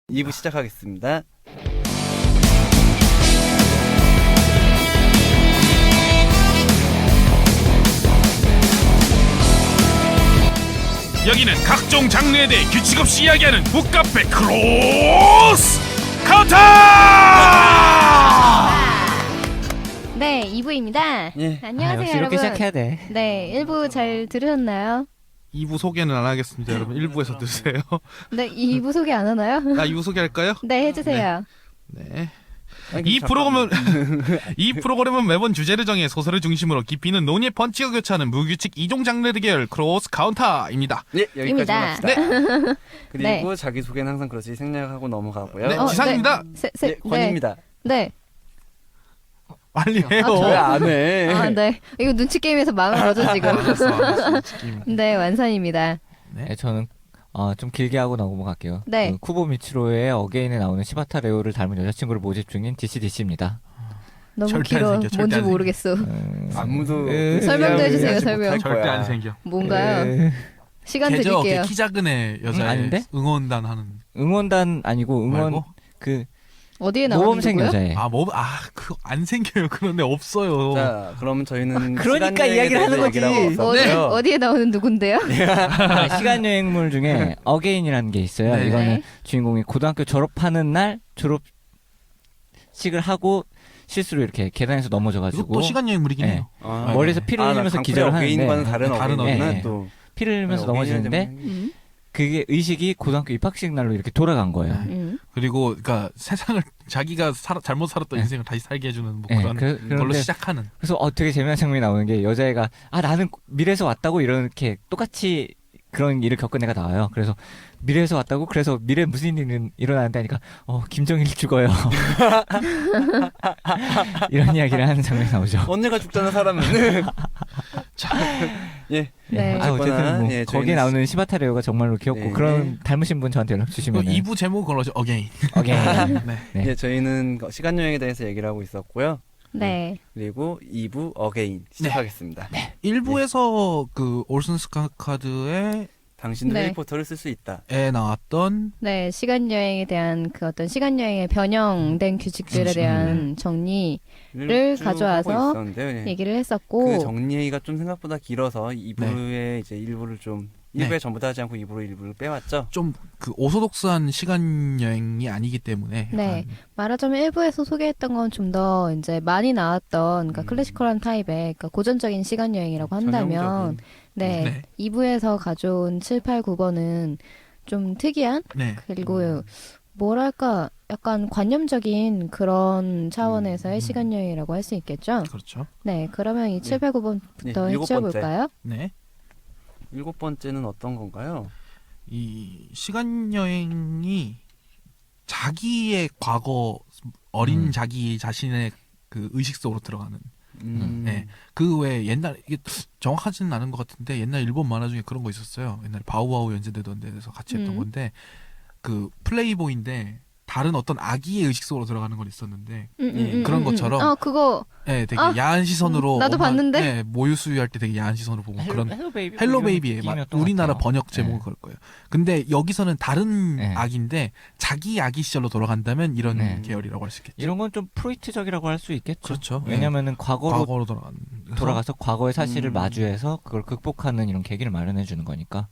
2부 시작하겠습니다. 여기는 각종 장르에 대해 규칙 없이 이야기하는 북카페 크로스 카운터! 네, 2부입니다. 예. 안녕하세요, 역시 이렇게 여러분. 시작해야 돼. 네, 1부 잘 들으셨나요? 2부 소개는 안 하겠습니다. 여러분 1부에서 드세요. 네, 2부 소개 안 하나요? 2부 소개할까요? 네, 해주세요. 네. 아니, 이 프로그램은 매번 주제를 정해 소설을 중심으로 깊이 있는 논의의 펀치가 교차하는 무규칙 이종 장르 대결 크로스 카운터입니다. 예, 여기까지 입니다. 합시다. 그리고 네. 자기 소개는 항상 그렇지 생략하고 넘어가고요. 네, 지상입니다. 예, 권입니다. 네. 빨리 해요. 왜 안 해? 아, 네. 이거 눈치 게임에서 망한 거죠, 지금? 알았어. 네, 완산입니다. 네, 저는 좀 길게 하고 넘어갈게요. 네. 그 쿠보 미치로의 어게인에 나오는 시바타 레오를 닮은 여자친구를 모집 중인 DCDC입니다. 너무 절대 안 길어. 생겨, 절대 뭔지 안 생겨. 모르겠어. 아무도 설명도 해주세요, 이해하지 설명. 못할 절대 거야. 안 생겨. 뭔가요? 시간 걔죠, 드릴게요. 키 작은 애 여자애 아닌데? 응원단 하는 응원단 아니고 응원 말고? 그 어디에 나오는 모범생 누구요? 여자애. 그거 안 생겨요. 그런데 없어요. 자, 그러면 저희는 그러니까 시간 이야기를 여행에 하는 대해서 거지. 얘기를 하고 어디, 있었고요. 어디에 나오는 누군데요? 시간 여행물 중에 어게인이라는 게 있어요. 네. 이거는 네. 주인공이 고등학교 졸업하는 날 졸업식을 하고 실수로 이렇게 계단에서 넘어져가지고 이것도 시간 여행물이긴 네. 해요. 아, 멀리서 피를 흘리면서 기절을 어게인과는 하는데 다른 다른 어게인은 어게인. 또 피를 흘리면서 넘어지는데 그게 의식이 고등학교 입학식 날로 이렇게 돌아간 거예요. 그리고 그러니까 세상을 자기가 잘못 살았던 네. 인생을 다시 살게 해주는 뭐 네, 그런 걸로 그런데 시작하는. 그래서 되게 재미난 장면이 나오는 게 여자애가 나는 미래에서 왔다고 이렇게 똑같이 그런 일을 겪은 애가 나와요. 그래서 미래에서 왔다고 그래서 미래에 무슨 일이 일어나는데 하니까 김정일 죽어요. 이런 이야기를 하는 장면이 나오죠. 언니가 죽잖아 사람은. 예. 네. 어쨌든 뭐 예, 거기에 저희는 나오는 시바타레오가 정말로 귀엽고 네. 그런 닮으신 분 저한테 연락 주시면 2부 제목 걸어서 어게인. 어게인. 네. 네. 예, 저희는 시간 여행에 대해서 얘기를 하고 있었고요. 네. 그리고 2부 어게인 시작하겠습니다. 1부에서 그 올슨 스카카드의 당신도 네. 해리포터를 쓸 수 있다. 에 나왔던 네, 시간 여행에 대한 그 어떤 시간 여행의 변형된 규칙들에 대한 정리를 쭉 가져와서 하고 있었는데요. 예. 얘기를 했었고, 그 정리가 좀 생각보다 길어서 2부에 이제 일부를 좀 1부에 네. 전부 다 하지 않고 2부로 일부를 빼왔죠. 좀 그 오소독스한 시간 여행이 아니기 때문에 네. 약간 말하자면 1부에서 소개했던 건 좀 더 이제 많이 나왔던, 그러니까 음. 클래시컬한 타입의, 그러니까 고전적인 시간 여행이라고 한다면, 전형적인. 네, 네. 2부에서 가져온 7, 8, 9번은 좀 특이한, 네. 그리고 뭐랄까, 약간 관념적인 그런 차원에서의 시간 여행이라고 할 수 있겠죠? 그렇죠. 네, 그러면 이 7, 8, 9번부터 네, 일곱 해쳐볼까요? 네. 7번째는 어떤 건가요? 이 시간 여행이 자기의 과거 어린 자기 자신의 그 의식 속으로 들어가는. 네. 그 외에 옛날 이게 정확하지는 않은 것 같은데 옛날 일본 만화 중에 그런 거 있었어요. 옛날에 바우바우 연재되던 데에서 같이 했던 건데 그 플레이보이인데 다른 어떤 아기의 의식 속으로 들어가는 건 있었는데 그런 것처럼 그거 네, 되게 아, 야한 시선으로 나도 봤는데? 네, 모유 수유할 때 되게 야한 시선으로 보고 그런 헬로베이비 헬로베이비의 우리나라 번역 제목은 네. 그럴 거예요. 근데 여기서는 다른 네. 악인데 자기 아기 시절로 돌아간다면 이런 네. 계열이라고 할 수 있겠죠. 이런 건 좀 프로이트적이라고 할 수 있겠죠. 그렇죠. 왜냐면은 과거로 돌아가서 과거의 사실을 음. 마주해서 그걸 극복하는 이런 계기를 마련해 주는 거니까.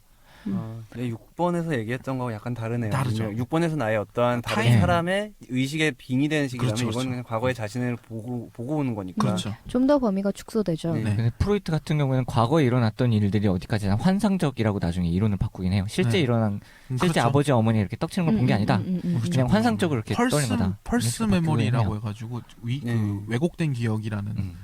네, 6번에서 얘기했던 거하고 약간 다르네요. 다르죠. 6번에서는 아예 어떠한 다른 타임. 사람의 의식에 빙의 되는 식이라면 그렇죠, 이건 그렇죠. 그냥 과거의 자신을 보고 오는 거니까. 그렇죠. 좀 더 범위가 축소되죠. 네. 근데 프로이트 같은 경우에는 과거에 일어났던 일들이 어디까지나 환상적이라고 나중에 이론을 바꾸긴 해요. 실제 네. 일어난 실제 그렇죠. 아버지 어머니 이렇게 떡치는 걸 본 게 아니다. 그냥 환상적으로 이렇게 떠올린 거다. 펄스 이렇게 메모리라고 바꾸긴 해요. 해가지고 네. 그 왜곡된 기억이라는 음.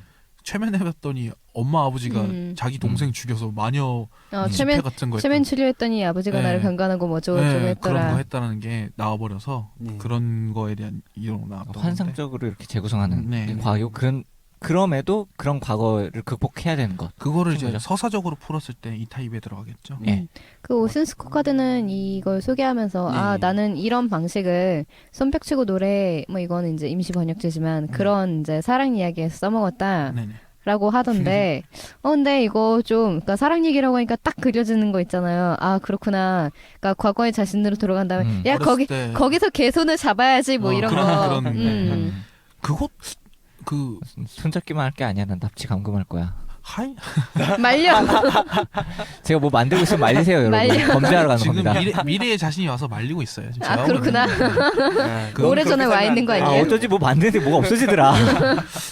최면해봤더니 엄마 아버지가 자기 동생 죽여서 마녀 집회 같은 거 최면 치료했더니 아버지가 네. 나를 강간하고 뭐 저쩌고 그런 거 했더라. 했다는 게 나와버려서 네. 그런 거에 대한 이론 나왔던 환상적으로 이렇게 재구성하는 네. 이 과거 그럼에도 그런 과거를 극복해야 되는 것. 그거를 이제 거죠. 서사적으로 풀었을 때 이 타입에 들어가겠죠. 네. 그 오슨스코 카드는 이걸 소개하면서 네. 나는 이런 방식을 손뼉치고 노래 뭐 이거는 이제 임시 번역제지만 그런 이제 사랑 이야기에서 써먹었다. 네네. 라고 하던데, 근데 이거 좀, 그러니까 사랑 얘기라고 하니까 딱 그려지는 거 있잖아요. 아, 그렇구나. 그러니까 과거의 자신으로 돌아간 다음에, 야, 어렸을 때 거기서 개손을 잡아야지, 뭐 이런 그런 거. 그런 그것 그 손잡기만 할 게 아니야. 난 납치 감금할 거야. 하이 말려. 제가 뭐 만들고 있으면 말리세요, 여러분. 말려. 범죄하러 가는 지금 겁니다. 미래의 자신이 와서 말리고 있어요. 지금 아, 제가 그렇구나. 그 오래전에 와 있는 거 아, 아니에요? 어쩐지 뭐 만드는데 뭐가 없어지더라.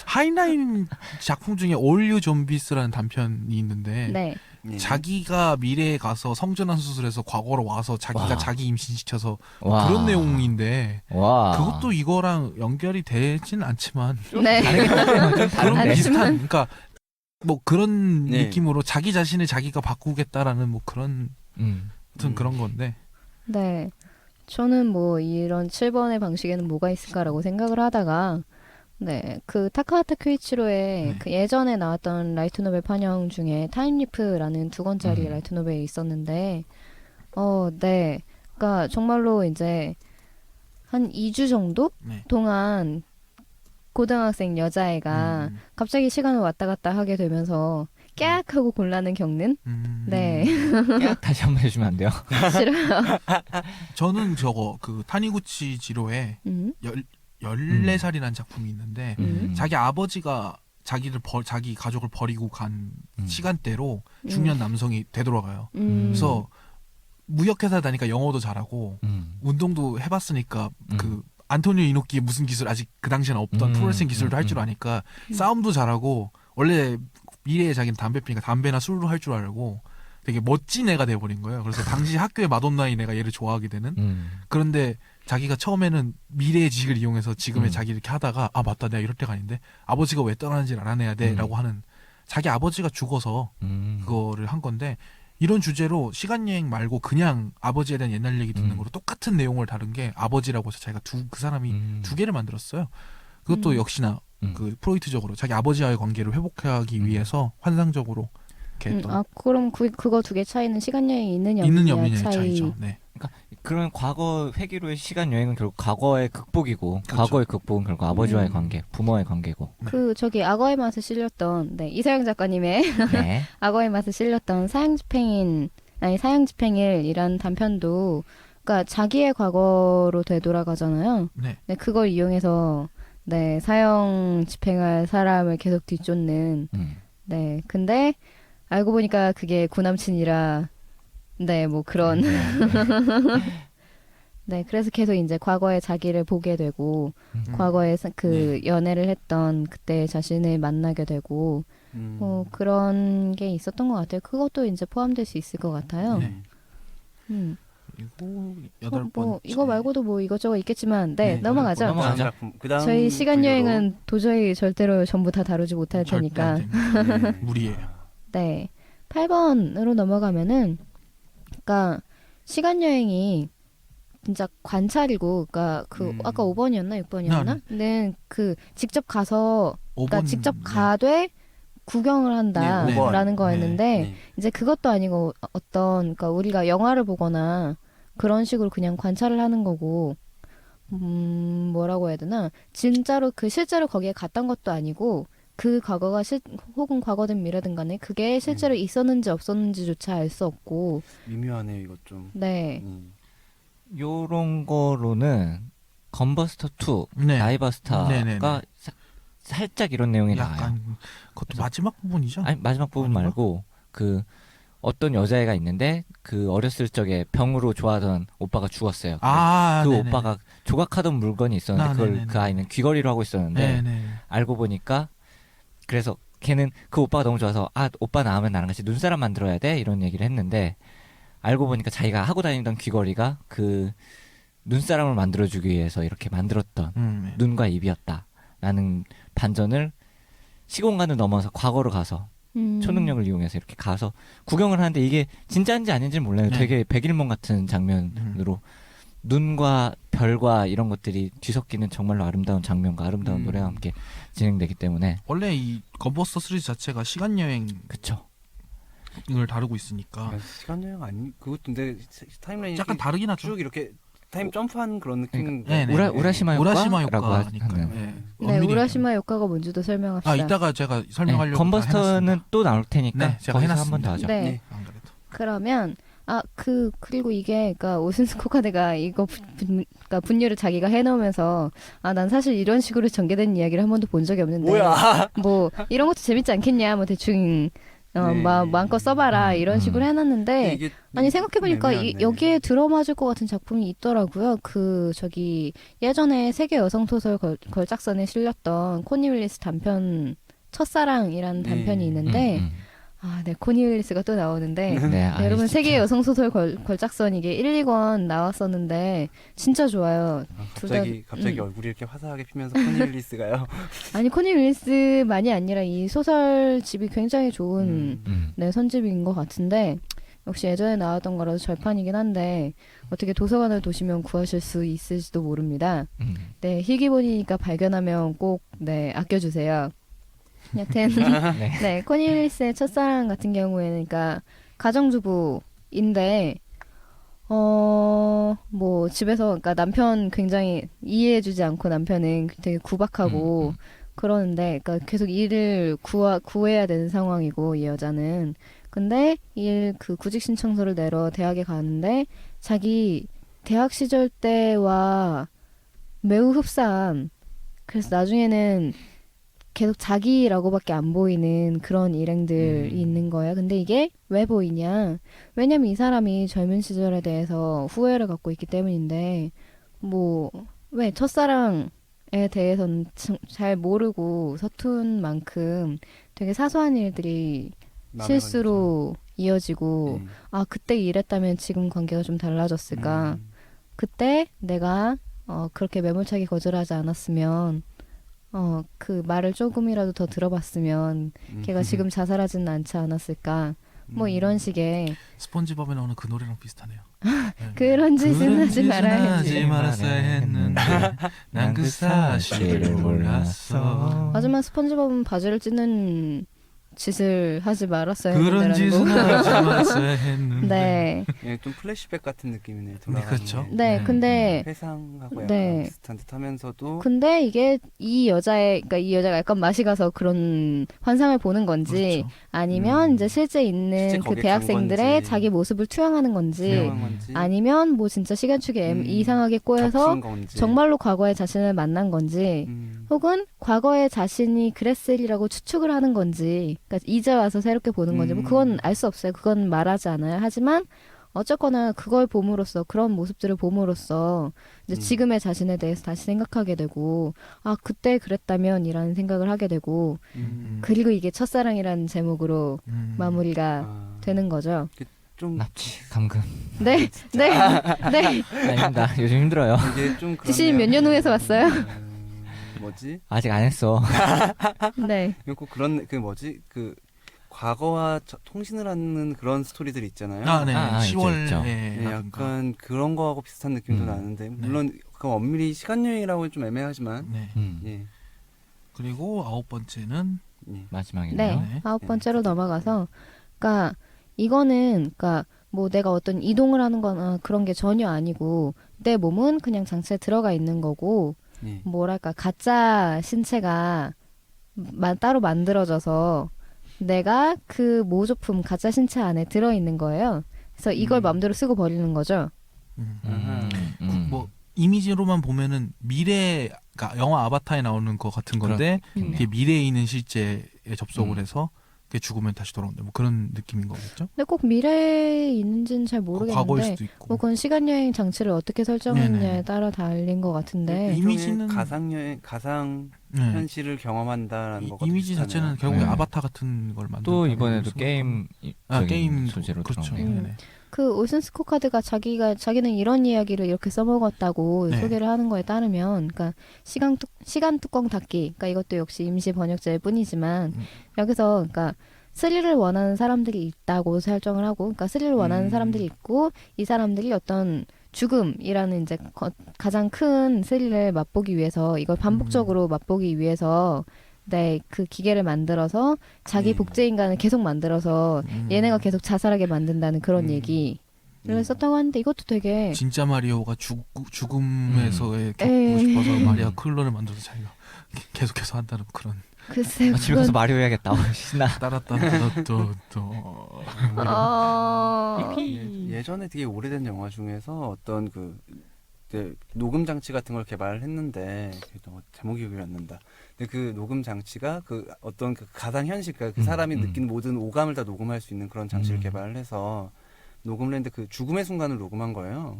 하이라인 작품 중에 All You Zombies라는 단편이 있는데 네. 네. 자기가 미래에 가서 성전환 수술해서 과거로 와서 자기가 와. 자기 임신시켜서 와. 그런 내용인데 와. 그것도 이거랑 연결이 되진 않지만 네. 그런 다른데? 비슷한 그러니까 뭐 그런 네. 느낌으로 자기 자신을 자기가 바꾸겠다라는 뭐 그런 아무튼 음. 그런 건데 네. 저는 뭐 이런 7번의 방식에는 뭐가 있을까라고 생각을 하다가 네, 그 타카하타 큐이치로의 네. 그 예전에 나왔던 라이트 노벨 판형 중에 타임리프라는 2권짜리 음. 라이트 노벨이 있었는데 네. 그러니까 정말로 이제 한 2주 정도 네. 동안 고등학생 여자애가 갑자기 시간을 왔다 갔다 하게 되면서 깨악 하고 곤란을 겪는 네. 깨악 다시 한번 해주면 안 돼요? 싫어요. 저는 저거 그 타니구치 지로의 14살이라는 작품이 있는데 자기 아버지가 자기 가족을 버리고 간 시간대로 중년 남성이 되돌아가요. 그래서 무역회사 다니까 영어도 잘하고 운동도 해봤으니까 그 안토니오 이노키의 무슨 기술 아직 그 당시에는 없던 프로레슬링 기술도 할 줄 아니까 싸움도 잘하고 원래 미래에 자기는 담배 피니까 담배나 술도 할 줄 알고 되게 멋진 애가 돼버린 거예요. 그래서 당시 학교의 마돈나인 애가 얘를 좋아하게 되는 그런데 자기가 처음에는 미래의 지식을 이용해서 지금의 자기 이렇게 하다가 아 맞다 내가 이럴 때가 아닌데 아버지가 왜 떠나는지를 알아내야 돼라고 하는 자기 아버지가 죽어서 그거를 한 건데 이런 주제로 시간여행 말고 그냥 아버지에 대한 옛날 얘기 듣는 거로 똑같은 내용을 다룬 게 아버지라고 해서 자기가 그 사람이 두 개를 만들었어요. 그것도 역시나 그 프로이트적으로 자기 아버지와의 관계를 회복하기 위해서 환상적으로 이렇게 했던 그럼 그거 두 개 차이는 시간 여행이 있는 있는 여행의 여민의 차이죠. 네. 그런 과거 회기로의 시간 여행은 결국 과거의 극복이고 그렇죠. 과거의 극복은 결국 아버지와의 관계, 부모의 관계고. 저기 악어의 맛을 실렸던 이서영 작가님의 네. 악어의 맛을 실렸던 사형집행일이라는 단편도 그러니까 자기의 과거로 되돌아가잖아요. 네. 네, 그걸 이용해서 네, 사형 집행할 사람을 계속 뒤쫓는 네, 근데 알고 보니까 그게 구남친이라 네, 뭐 그런 네, 그래서 계속 이제 과거의 자기를 보게 되고 과거에 그 연애를 했던 그때 자신을 만나게 되고 그런 게 있었던 것 같아요. 그것도 이제 포함될 수 있을 것 같아요. 네. 그리고 여덟 번째 뭐 이거 말고도 뭐 이것저것 있겠지만 네, 넘어가죠. 넘어가죠. 작품. 그다음 저희 시간 분류로. 여행은 도저히 절대로 전부 다 다루지 못할 절대 테니까 안 됩니다. 네. 무리예요. 네. 8번으로 넘어가면은 그러니까 시간 여행이 진짜 관찰이고 그러니까 그 아까 5번이었나 6번이었나? 네. 그 직접 가서 그러니까 5번, 직접 네. 가되 구경을 한다라는 네, 거였는데 네. 이제 그것도 아니고 그러니까 우리가 영화를 보거나 그런 식으로 그냥 관찰을 하는 거고 뭐라고 해야 되나? 진짜로 실제로 거기에 갔던 것도 아니고 그 과거가 혹은 과거든 미래든 간에 그게 실제로 있었는지 없었는지조차 알 수 없고 미묘하네요, 이것 좀. 네. 요런 거로는 건버스터 2, 네. 다이버스타가 네네네. 살짝 이런 내용이 나와요. 약간 그것도 마지막 부분이죠? 아니 마지막 부분 아닌가? 말고 그 어떤 여자애가 있는데 그 어렸을 적에 병으로 좋아하던 오빠가 죽었어요. 아, 그 네네. 오빠가 조각하던 물건이 있었는데 아, 그걸 네네네. 그 아이는 귀걸이로 하고 있었는데 네네. 알고 보니까 그래서 걔는 그 오빠가 너무 좋아서 오빠 나오면 나랑 같이 눈사람 만들어야 돼 이런 얘기를 했는데 알고 보니까 자기가 하고 다니던 귀걸이가 그 눈사람을 만들어주기 위해서 이렇게 만들었던 네. 눈과 입이었다라는 반전을 시공간을 넘어서 과거로 가서 초능력을 이용해서 이렇게 가서 구경을 하는데 이게 진짜인지 아닌지는 몰라요. 네. 되게 백일몽 같은 장면으로 눈과 별과 이런 것들이 뒤섞이는 정말로 아름다운 장면과 아름다운 노래와 함께 진행되기 때문에 원래 이 건버스터 시리즈 자체가 시간 여행을 그쵸. 다루고 있으니까 시간 여행 아니 그것도 근데 타임라인이 약간 다르긴 하죠. 쭉 이렇게 타임 점프한 그런 느낌. 네, 네. 우라시마 우라시마 효과라고 효과니까요. 하는. 네. 네, 엄밀히 우라시마 효과가 뭔지도 설명합시다. 이따가 제가 설명하려고 건버스터는 또 나올 테니까 네, 제가 거기서 한 번 해놨습니다. 더 하죠. 네. 네. 안 그래도. 그러면 그리고 이게 그러니까 오슨스 코카드가 이거 그러니까 분류를 자기가 해놓으면서 난 사실 이런 식으로 전개된 이야기를 한 번도 본 적이 없는데 뭐야? 뭐 이런 것도 재밌지 않겠냐 뭐 대충 네. 마음껏 써봐라 이런 식으로 해놨는데 이게 아니 생각해보니까 애매하네. 여기에 들어맞을 것 같은 작품이 있더라고요. 저기 예전에 세계 여성 소설 걸작선에 실렸던 코니 윌리스 단편 첫사랑이라는 네. 단편이 있는데 네, 코니 윌리스가 또 나오는데 네, 네, 여러분 세계 여성 소설 걸작선 이게 1, 2권 나왔었는데 진짜 좋아요. 갑자기 얼굴이 이렇게 화사하게 피면서 코니 윌리스가요. 아니 코니 윌리스만이 아니라 이 소설집이 굉장히 좋은 네, 선집인 것 같은데 역시 예전에 나왔던 거라서 절판이긴 한데 어떻게 도서관을 도시면 구하실 수 있을지도 모릅니다. 네, 희귀본이니까 발견하면 꼭 네, 아껴주세요. 여튼 네, 코니 윌리스의 첫사랑 같은 경우에는 그러니까 가정주부인데 뭐 집에서 그러니까 남편 굉장히 이해해주지 않고 남편은 되게 구박하고 그러는데 그러니까 계속 일을 구해야 되는 상황이고 이 여자는 근데 그 구직 신청서를 내러 대학에 가는데 자기 대학 시절 때와 매우 흡사한 그래서 나중에는 계속 자기라고밖에 안 보이는 그런 일행들이 있는 거예요. 근데 이게 왜 보이냐? 왜냐면 이 사람이 젊은 시절에 대해서 후회를 갖고 있기 때문인데 뭐 왜 첫사랑에 대해서는 잘 모르고 서툰 만큼 되게 사소한 일들이 실수로 이어지고 그때 이랬다면 지금 관계가 좀 달라졌을까? 그때 내가 그렇게 매몰차게 거절하지 않았으면 그 말을 조금이라도 더 들어봤으면 걔가 지금 자살하지는 않지 않았을까 뭐 이런 식의 스폰지밥에 나오는 그 노래랑 비슷하네요. 그런 짓은 하지 말아야지. 하지 말았어야 했는데 난 그 사실을 몰랐어. 하지만 스펀지밥은 바지를 찢는 짓을 하지 말았어야 그런 했는데라는 짓은 거고. 하지 말았어야 했는데. 네. 예, 좀 플래시백 같은 느낌이네요. 네, 그렇죠. 네, 네. 근데 회상하고 약간 네. 비슷한 듯하면서도 근데 이게 이 여자가 약간 맛이 가서 그런 환상을 보는 건지 그렇죠. 아니면 이제 실제 있는 실제 그 거기에 간 대학생들의 건지. 자기 모습을 투영하는 건지 투영한 건지 아니면 뭐 진짜 시간축에 이상하게 꼬여서 겹친 건지 정말로 과거의 자신을 만난 건지 혹은 과거의 자신이 그랬으리라고 추측을 하는 건지 그러니까 이제 와서 새롭게 보는 건지 뭐 그건 알 수 없어요. 그건 말하지 않아요. 하지만 어쨌거나 그걸 봄으로써 그런 모습들을 봄으로써 이제 지금의 자신에 대해서 다시 생각하게 되고 그때 그랬다면이라는 생각을 하게 되고 그리고 이게 첫사랑이라는 제목으로 마무리가 되는 거죠. 좀 납치 감금. 네, 네, 네. 아닙니다. 요즘 힘들어요. 이게 좀 지신이 몇 년 후에서 왔어요? 뭐지? 아직 안 했어. 네. 꼭 그런 그 뭐지? 그 과거와 통신을 하는 그런 스토리들 있잖아요. 네. 10월 있죠. 네, 약간 그런 거하고 비슷한 느낌도 나는데 물론 그 엄밀히 시간 여행이라고는 좀 애매하지만 네. 예. 그리고 9번째는 예. 마지막이네요. 네. 9번째로 넘어가서 그러니까 이거는 그러니까 뭐 내가 어떤 이동을 하는 거나 그런 게 전혀 아니고 내 몸은 그냥 장치에 들어가 있는 거고 예. 뭐랄까 가짜 신체가 따로 만들어져서 내가 그 모조품 가짜 신체 안에 들어있는 거예요. 그래서 이걸 마음대로 쓰고 버리는 거죠. 뭐 이미지로만 보면은 미래가 영화 아바타에 나오는 것 같은 건데 이게 미래에 있는 실제에 접속을 해서 그게 죽으면 다시 돌아온다. 뭐 그런 느낌인 거겠죠? 근데 꼭 미래에 있는지는 잘 과거일 모르겠는데 수도 있고. 뭐 그건 시간 여행 장치를 어떻게 설정했냐에 네네. 따라 달린 것 같은데 이미지는- 가상 여행, 가상 네. 현실을 경험한다라는 거가 이미지 자체는 결국에 네. 아바타 같은 걸 만든. 또 이번에도 게임 게임 소재로 그렇죠. 들어오네요. 네네. 그 오슨스 코카드가 자기는 이런 이야기를 이렇게 써먹었다고 네. 소개를 하는 거에 따르면, 그러니까 시간 뚜껑 닫기, 그러니까 이것도 역시 임시 번역자일 뿐이지만 여기서 그러니까 스릴을 원하는 사람들이 있다고 설정을 하고, 그러니까 스릴을 원하는 사람들이 있고 이 사람들이 어떤 죽음이라는 이제 가장 큰 스릴을 맛보기 위해서 이걸 반복적으로 맛보기 위해서 네, 그 기계를 만들어서 자기 복제 인간을 계속 만들어서 얘네가 계속 자살하게 만든다는 그런 얘기. 썼다고 하는데 이것도 되게 진짜 마리오가 죽음에서의 에이. 겪고 싶어서 마리아 클론을 만들어서 자기가 계속해서 한다는 그런 글쎄 집에 가서 마리오 해야겠다. 신나. 따라따라따라또 예전에 되게 오래된 영화 중에서 어떤 녹음 장치 같은 걸 개발을 했는데 제목 기억이 안 난다. 근데 그 녹음 장치가 그 어떤 그 가상 현실, 그 사람이 느낀 모든 오감을 다 녹음할 수 있는 그런 장치를 개발을 해서 녹음을 했는데 그 죽음의 순간을 녹음한 거예요.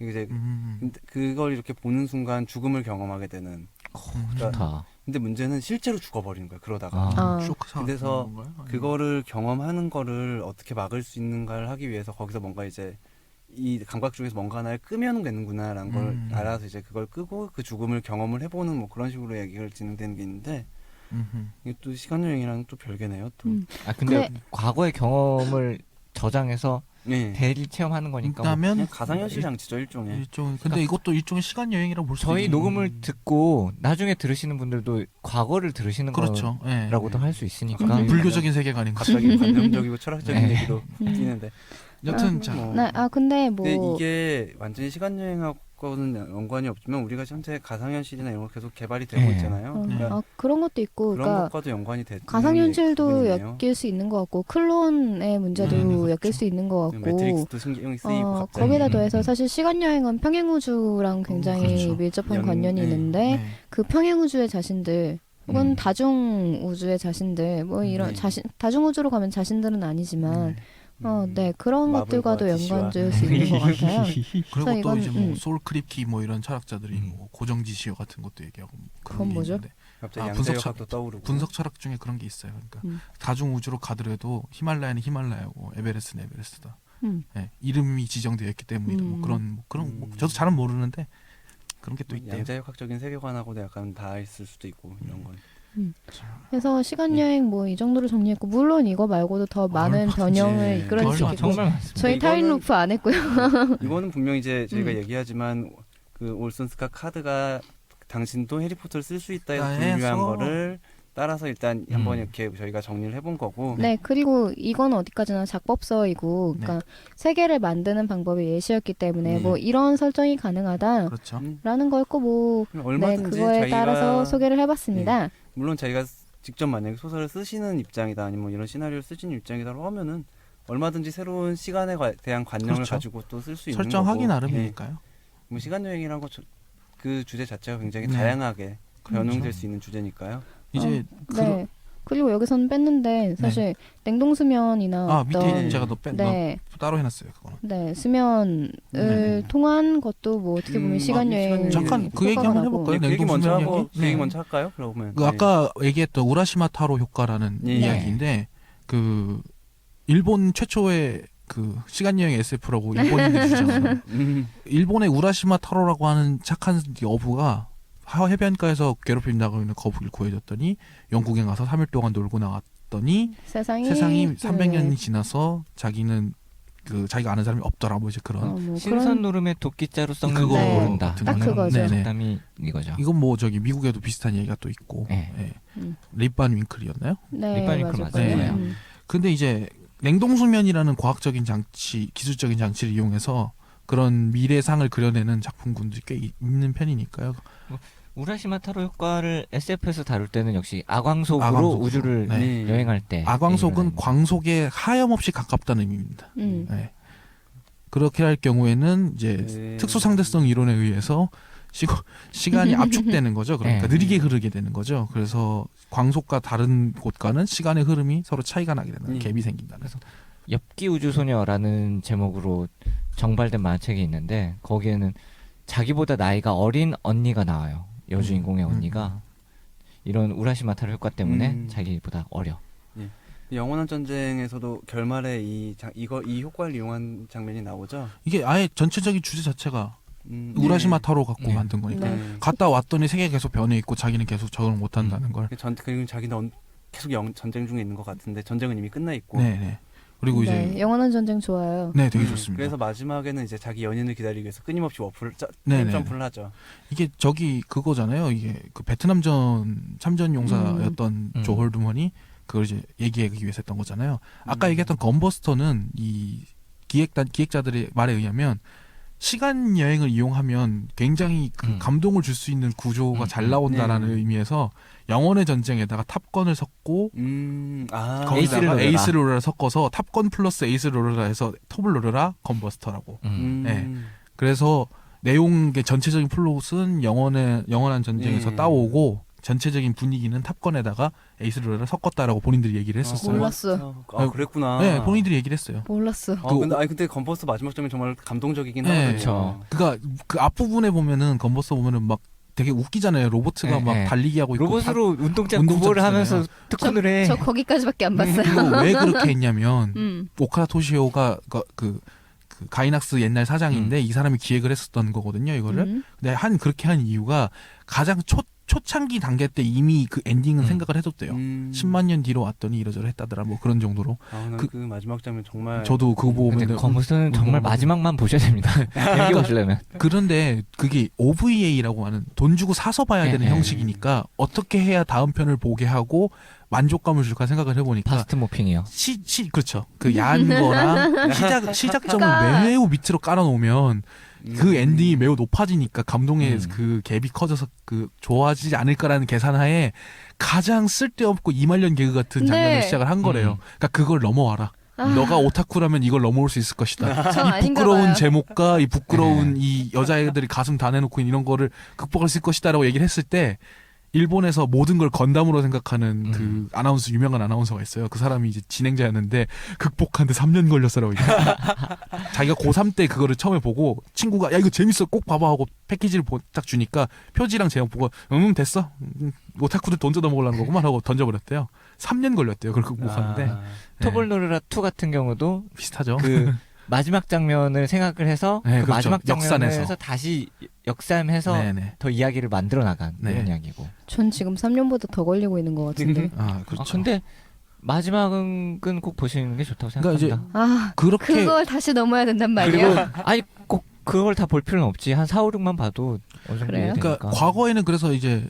이제 근데 그걸 이렇게 보는 순간 죽음을 경험하게 되는. 좋다. 근데 문제는 실제로 죽어버리는 거야. 그러다가. 아. 쇼크사 그래서 그거를 경험하는 거를 어떻게 막을 수 있는가를 하기 위해서 거기서 뭔가 이제 이 감각 중에서 뭔가 하나를 끄면 되는구나라는 걸 알아서 이제 그걸 끄고 그 죽음을 경험을 해보는 뭐 그런 식으로 얘기가 진행되는 게 있는데 이게 또 시간 여행이랑 또 별개네요. 또. 근데 과거의 경험을 저장해서 네. 대리 체험하는 거니까. 그러면 그냥 가상현실 장치죠 일종의. 근데 이것도 일종의 시간 여행이라고 볼 수 있는. 저희 녹음을 듣고 나중에 들으시는 분들도 과거를 들으시는 그렇죠. 예. 거라고도 할 수 있으니까. 음. 불교적인 세계관인 거죠. 갑자기 관념적이고 철학적인 네. 얘기로 뛰는데. 여튼 자 근데 뭐 근데 이게 완전히 시간 여행하고는 연관이 없지만 우리가 현재 가상현실이나 이런 거 계속 개발이 되고 네. 있잖아요. 그러니까 그런 것도 있고, 그런 그러니까 것과도 연관이 되는 가상현실도 부분이네요. 엮일 수 있는 것 같고 클론의 문제도 그렇죠. 엮일 수 있는 것 같고 매트릭스도 신경이 쓰이고 갑자기. 거기다 더해서 사실 시간여행은 평행우주랑 굉장히 그렇죠. 밀접한 연- 관련이 네. 있는데 네. 그 평행우주의 자신들 혹은 다중우주의 자신들 뭐 이런 네. 다중우주로 가면 자신들은 아니지만 네 그런 마블과 것들과도 DC와. 연관 지을 수 있는 것 같아요. 그리고 또 이건, 이제 뭐 소울크립키 뭐 이런 철학자들이 뭐 고정지시효 같은 것도 얘기하고 뭐 그런 그건 게 뭐죠? 있는데 갑자기 분석 양자역학도 떠오르고. 분석 철학 중에 그런 게 있어요. 그러니까 다중 우주로 가더라도 히말라야는 히말라야고 에베레스트는 에베레스트다. 예, 이름이 지정되어 있기 때문이다. 뭐 그런 뭐 저도 잘은 모르는데 그런 게 또 있대요. 양자역학적인 세계관하고도 약간 닿아 있을 수도 있고 이런 건. 그래서 시간여행 뭐 이 정도로 정리했고 물론 이거 말고도 더 많은 얼마든지. 변형을 이끌어낼 수 얼마 있겠고 정말 많습니다. 저희 이거는- 타임루프 안 했고요. 이거는 분명 이제 저희가 얘기하지만 그 올슨스카 카드가 당신도 해리포터를 쓸 수 있다 해서 분류한 해서. 거를 따라서 일단 한번 이렇게 저희가 정리를 해본 거고. 네, 그리고 이건 어디까지나 작법서이고, 그러니까 세계를 만드는 방법이 예시였기 때문에 네. 뭐 이런 설정이 가능하다라는 그렇죠. 거였고 뭐 네, 얼마든지 그거에 자기가- 따라서 소개를 해봤습니다. 물론 자기가 직접 만약에 소설을 쓰시는 입장이다 아니면 뭐 이런 시나리오를 쓰시는 입장이다라고 하면은 얼마든지 새로운 시간에 대한 관념을 그렇죠. 가지고 또 쓸 수 있는 설정하기 거고. 나름이니까요. 네. 뭐 시간 여행이란 그 주제 자체가 굉장히 네. 다양하게 변형될 그렇죠. 수 있는 주제니까요. 이제 네. 그리고 여기서는 뺐는데 사실 냉동수면이나 밑에 어떤 제가 너 네, 따로 해놨어요. 그거는. 네 수면을 네. 통한 것도 뭐 어떻게 보면 시간 여행 잠깐 그 얘기 한번 해볼까요? 그 얘기 먼저 냉동수면 하고 얘기? 그 얘기 네. 먼저 할까요? 그러면 그 아까 얘기했던 우라시마 타로 효과라는 네. 이야기인데 그 일본 최초의 그 시간여행 SF라고 일본인들이 주잖아요. 일본의 우라시마 타로라고 하는 착한 어부가 해변가에서 괴롭힘 나고 있는 거북이를 구해줬더니 영국에 가서 3일 동안 놀고 나왔더니 세상이 300년이 지나서 자기는 그 자기가 아는 사람이 없더라 뭐 이제 그런 뭐 신선 노름의 도끼자루 썩는 그거 거 네. 모른다. 딱 그거죠. 네네. 장담이 이거죠. 이건 뭐 저기 미국에도 비슷한 얘기가 또 있고 네. 립반 윙클이었나요? 네, 립반 윙클 맞을 맞아요. 거예요. 네. 근데 이제 냉동수면이라는 과학적인 장치, 기술적인 장치를 이용해서 그런 미래상을 그려내는 작품군들이 꽤 있는 편이니까요. 우라시마 타로 효과를 SF에서 다룰 때는 역시 악광속으로 악광속으로. 우주를 네. 여행할 때 악광속은 일어나는 광속에 하염없이 가깝다는 의미입니다. 네. 그렇게 할 경우에는 이제 네. 특수 상대성 이론에 의해서 시간이 압축되는 거죠. 그러니까 네. 느리게 흐르게 되는 거죠. 그래서 광속과 다른 곳과는 시간의 흐름이 서로 차이가 나게 되는 갭이 생긴다는. 그래서 엽기 우주소녀라는 제목으로 정발된 만화책이 있는데 거기에는 자기보다 나이가 어린 언니가 나와요. 여주인공의 언니가 이런 우라시마 타로 효과 때문에 자기보다 어려. 영원한 전쟁에서도 결말에 이 효과를 이용한 장면이 나오죠. 이게 아예 전체적인 주제 자체가 우라시마 타로 갖고 네. 만든 거니까 네. 갔다 왔더니 세계가 계속 변해 있고 자기는 계속 적응을 못한다는 걸. 그리고 자기는 계속 전쟁 중에 있는 것 같은데 전쟁은 이미 끝나 있고. 네네. 그리고 네, 이제 영원한 전쟁 좋아요. 네 되게 좋습니다. 그래서 마지막에는 이제 자기 연인을 기다리기 위해서 끊임없이 네네. 점프를 하죠. 이게 저기 그거잖아요. 이게 그 베트남전 참전 용사였던 조 홀드먼이 그걸 이제 얘기하기 위해서 했던 거잖아요. 아까 얘기했던 건버스터는 이 기획자들의 말에 의하면 시간 여행을 이용하면 굉장히 그 감동을 줄 수 있는 구조가 잘 나온다라는 의미에서 영혼의 전쟁에다가 탑건을 섞고 거기다가 에이스 로레라 섞어서 탑건 플러스 에이스 로레라 해서 톱을 로레라 건버스터라고. 네. 그래서 내용의 전체적인 플롯은 영원한 전쟁에서 따오고 전체적인 분위기는 탑건에다가 에이스 로레라 섞었다라고 본인들이 얘기를 했었어요. 몰랐어. 아, 그랬구나. 네, 본인들이 얘기를 했어요. 몰랐어. 근데 건버스 마지막 점이 정말 감동적이긴 네, 하거든요. 그러니까 그 앞부분에 보면은 건버스 보면은 막 되게 웃기잖아요. 로봇가 막 달리기 하고 있고 로봇으로 운동장 구보를 하면서 특훈을 해. 저 거기까지밖에 안 봤어요. 그리고 왜 그렇게 했냐면 오카다 토시오가 그 가이낙스 옛날 사장인데 이 사람이 기획을 했었던 거거든요. 이거를. 근데 그렇게 한 이유가 가장 초창기 단계 때 이미 그 엔딩은 생각을 해뒀대요. 10만 년 뒤로 왔더니 이러저러 했다더라. 뭐 그런 정도로. 그 마지막 장면 정말. 저도 그거 보면 거무스는 정말 마지막만 보셔야 됩니다. 재밌게 보시려면. 그런데 그게 OVA라고 하는 돈 주고 사서 봐야 되는 형식이니까 어떻게 해야 다음 편을 보게 하고 만족감을 줄까 생각을 해보니까 파스트 모핑이요. 그렇죠. 그 야한 거랑 시작점을 매우 밑으로 깔아놓으면 그 엔딩이 매우 높아지니까 감동의 그 갭이 커져서 그 좋아지지 않을까라는 계산하에 가장 쓸데없고 이말년 개그 같은 장면을 시작을 한 거래요. 그러니까 그걸 넘어와라. 너가 오타쿠라면 이걸 넘어올 수 있을 것이다. 이 부끄러운 제목과 이 부끄러운 이 여자애들이 가슴 다 내놓고 이런 거를 극복할 수 있을 것이다라고 얘기를 했을 때 일본에서 모든 걸 건담으로 생각하는 그 유명한 아나운서가 있어요. 그 사람이 이제 진행자였는데 극복하는데 3년 걸렸어라고 얘기해요. 자기가 고3 때 그거를 처음에 보고 친구가 야 이거 재밌어 꼭 봐봐 하고 패키지를 딱 주니까 표지랑 제목 보고 됐어. 오타쿠들 돈 뜯어 먹으려는 거구만 하고 던져버렸대요. 3년 걸렸대요. 그걸 극복하는데. 토벌노르라 2 같은 경우도 비슷하죠. 그 마지막 장면을 생각을 해서 그 그렇죠. 마지막 장면에서 역산해서 다시 역삼해서 더 이야기를 만들어 나간 이런 이야기고. 전 지금 3년보다 더 걸리고 있는 것 같은데. 그렇죠. 근데 마지막은 꼭 보시는 게 좋다고 생각합니다. 그러니까 그렇게 그걸 다시 넘어야 된단 말이야. 그리고 꼭 그걸 다 볼 필요는 없지. 한 4, 5, 6만 봐도 어느 정도 그래요? 그러니까 과거에는 그래서 이제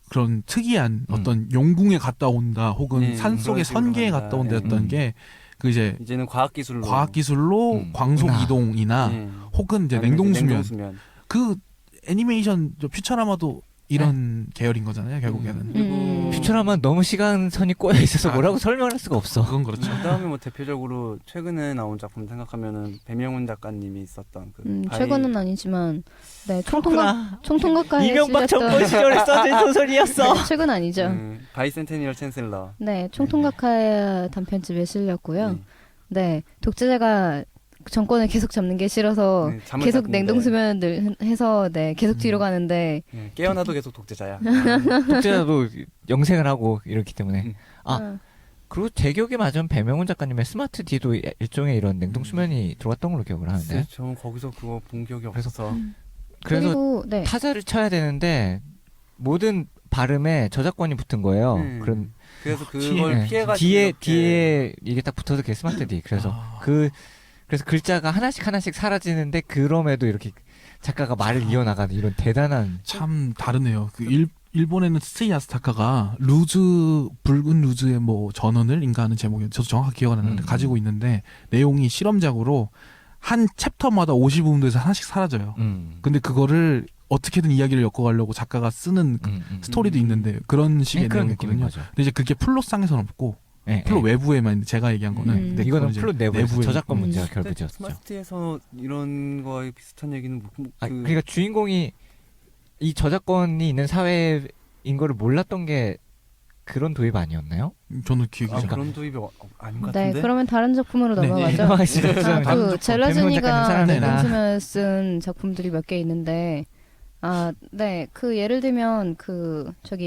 그런 특이한 어떤 용궁에 갔다 온다 혹은 산속의 선계에 갔다 온다였던 게 그 이제는 과학기술로 광속 이동이나 혹은 이제 냉동수면 그 애니메이션 퓨처라마도 이런 계열인 거잖아요 결국에는. 퓨처라마 너무 시간선이 꼬여 있어서 뭐라고 설명할 수가 없어. 그건 그렇죠. 그다음에 뭐 대표적으로 최근에 나온 작품 생각하면은 배명훈 작가님이 있었던 최근은 아니지만 총통각가에 이명박 정권 시절에 써진 소설이었어. 네, 최근 아니죠. 바이센테니얼 챈슬러. 네, 총통각하의 단편집에 실렸고요. 네, 독재자가 정권을 계속 잡는 게 싫어서 계속 냉동수면을 해서 계속 뒤로 가는데 깨어나도 계속 독재자야. 독재자도 영생을 하고 이렇기 때문에 그리고 제 기억에 맞으면 배명훈 작가님의 스마트 D도 일종의 이런 냉동수면이 들어왔던 걸로 기억을 하는데 저는 거기서 그거 본 기억이 없어서 그래서 그리고, 타자를 쳐야 되는데 모든 발음에 저작권이 붙은 거예요. 그래서 그걸 피해가지고 뒤에 이게 딱 붙어서 그게 스마트 D. 그래서 그래서 글자가 하나씩 사라지는데 그럼에도 이렇게 작가가 말을 이어나가는 이런 대단한. 참 다르네요. 일본에는 스테이 아스타카가 붉은 루즈의 뭐 전원을인가 하는 제목이 저도 정확하게 기억은 안 나는데 가지고 있는데 내용이 실험작으로 한 챕터마다 50음도에서 하나씩 사라져요. 근데 그거를 어떻게든 이야기를 엮어가려고 작가가 쓰는 스토리도 있는데 그런 식의 내용이거든요. 근데 이제 그게 플롯상에서는 없고 플롯 외부에만 제가 얘기한 거는 이거는 플롯 내부에서 저작권 문제가 결부되었죠. 스마트에서 이런 거에 비슷한 얘기는 그러니까 주인공이 이 저작권이 있는 사회인 거를 몰랐던 게 그런 도입 아니었나요? 저는 기억이 그런 도입이 아닌 것 같은데. 네, 그러면 다른 작품으로 넘어가죠. 그 젤라즈니가 냉동수면 쓴 작품들이 몇 개 있는데 그 예를 들면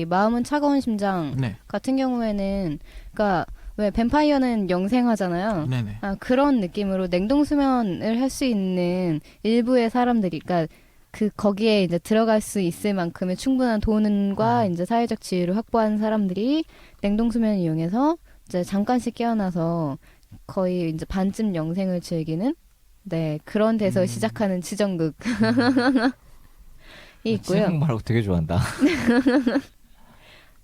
마음은 차가운 심장 같은 경우에는 그러니까 왜 뱀파이어는 영생하잖아요. 그런 느낌으로 냉동수면을 할 수 있는 일부의 사람들이 그러니까 거기에 이제 들어갈 수 있을 만큼의 충분한 돈과 이제 사회적 지위를 확보한 사람들이 냉동수면을 이용해서 이제 잠깐씩 깨어나서 거의 이제 반쯤 영생을 즐기는 그런 데서 시작하는 지정극 이 있고요. 한국말하고 되게 좋아한다.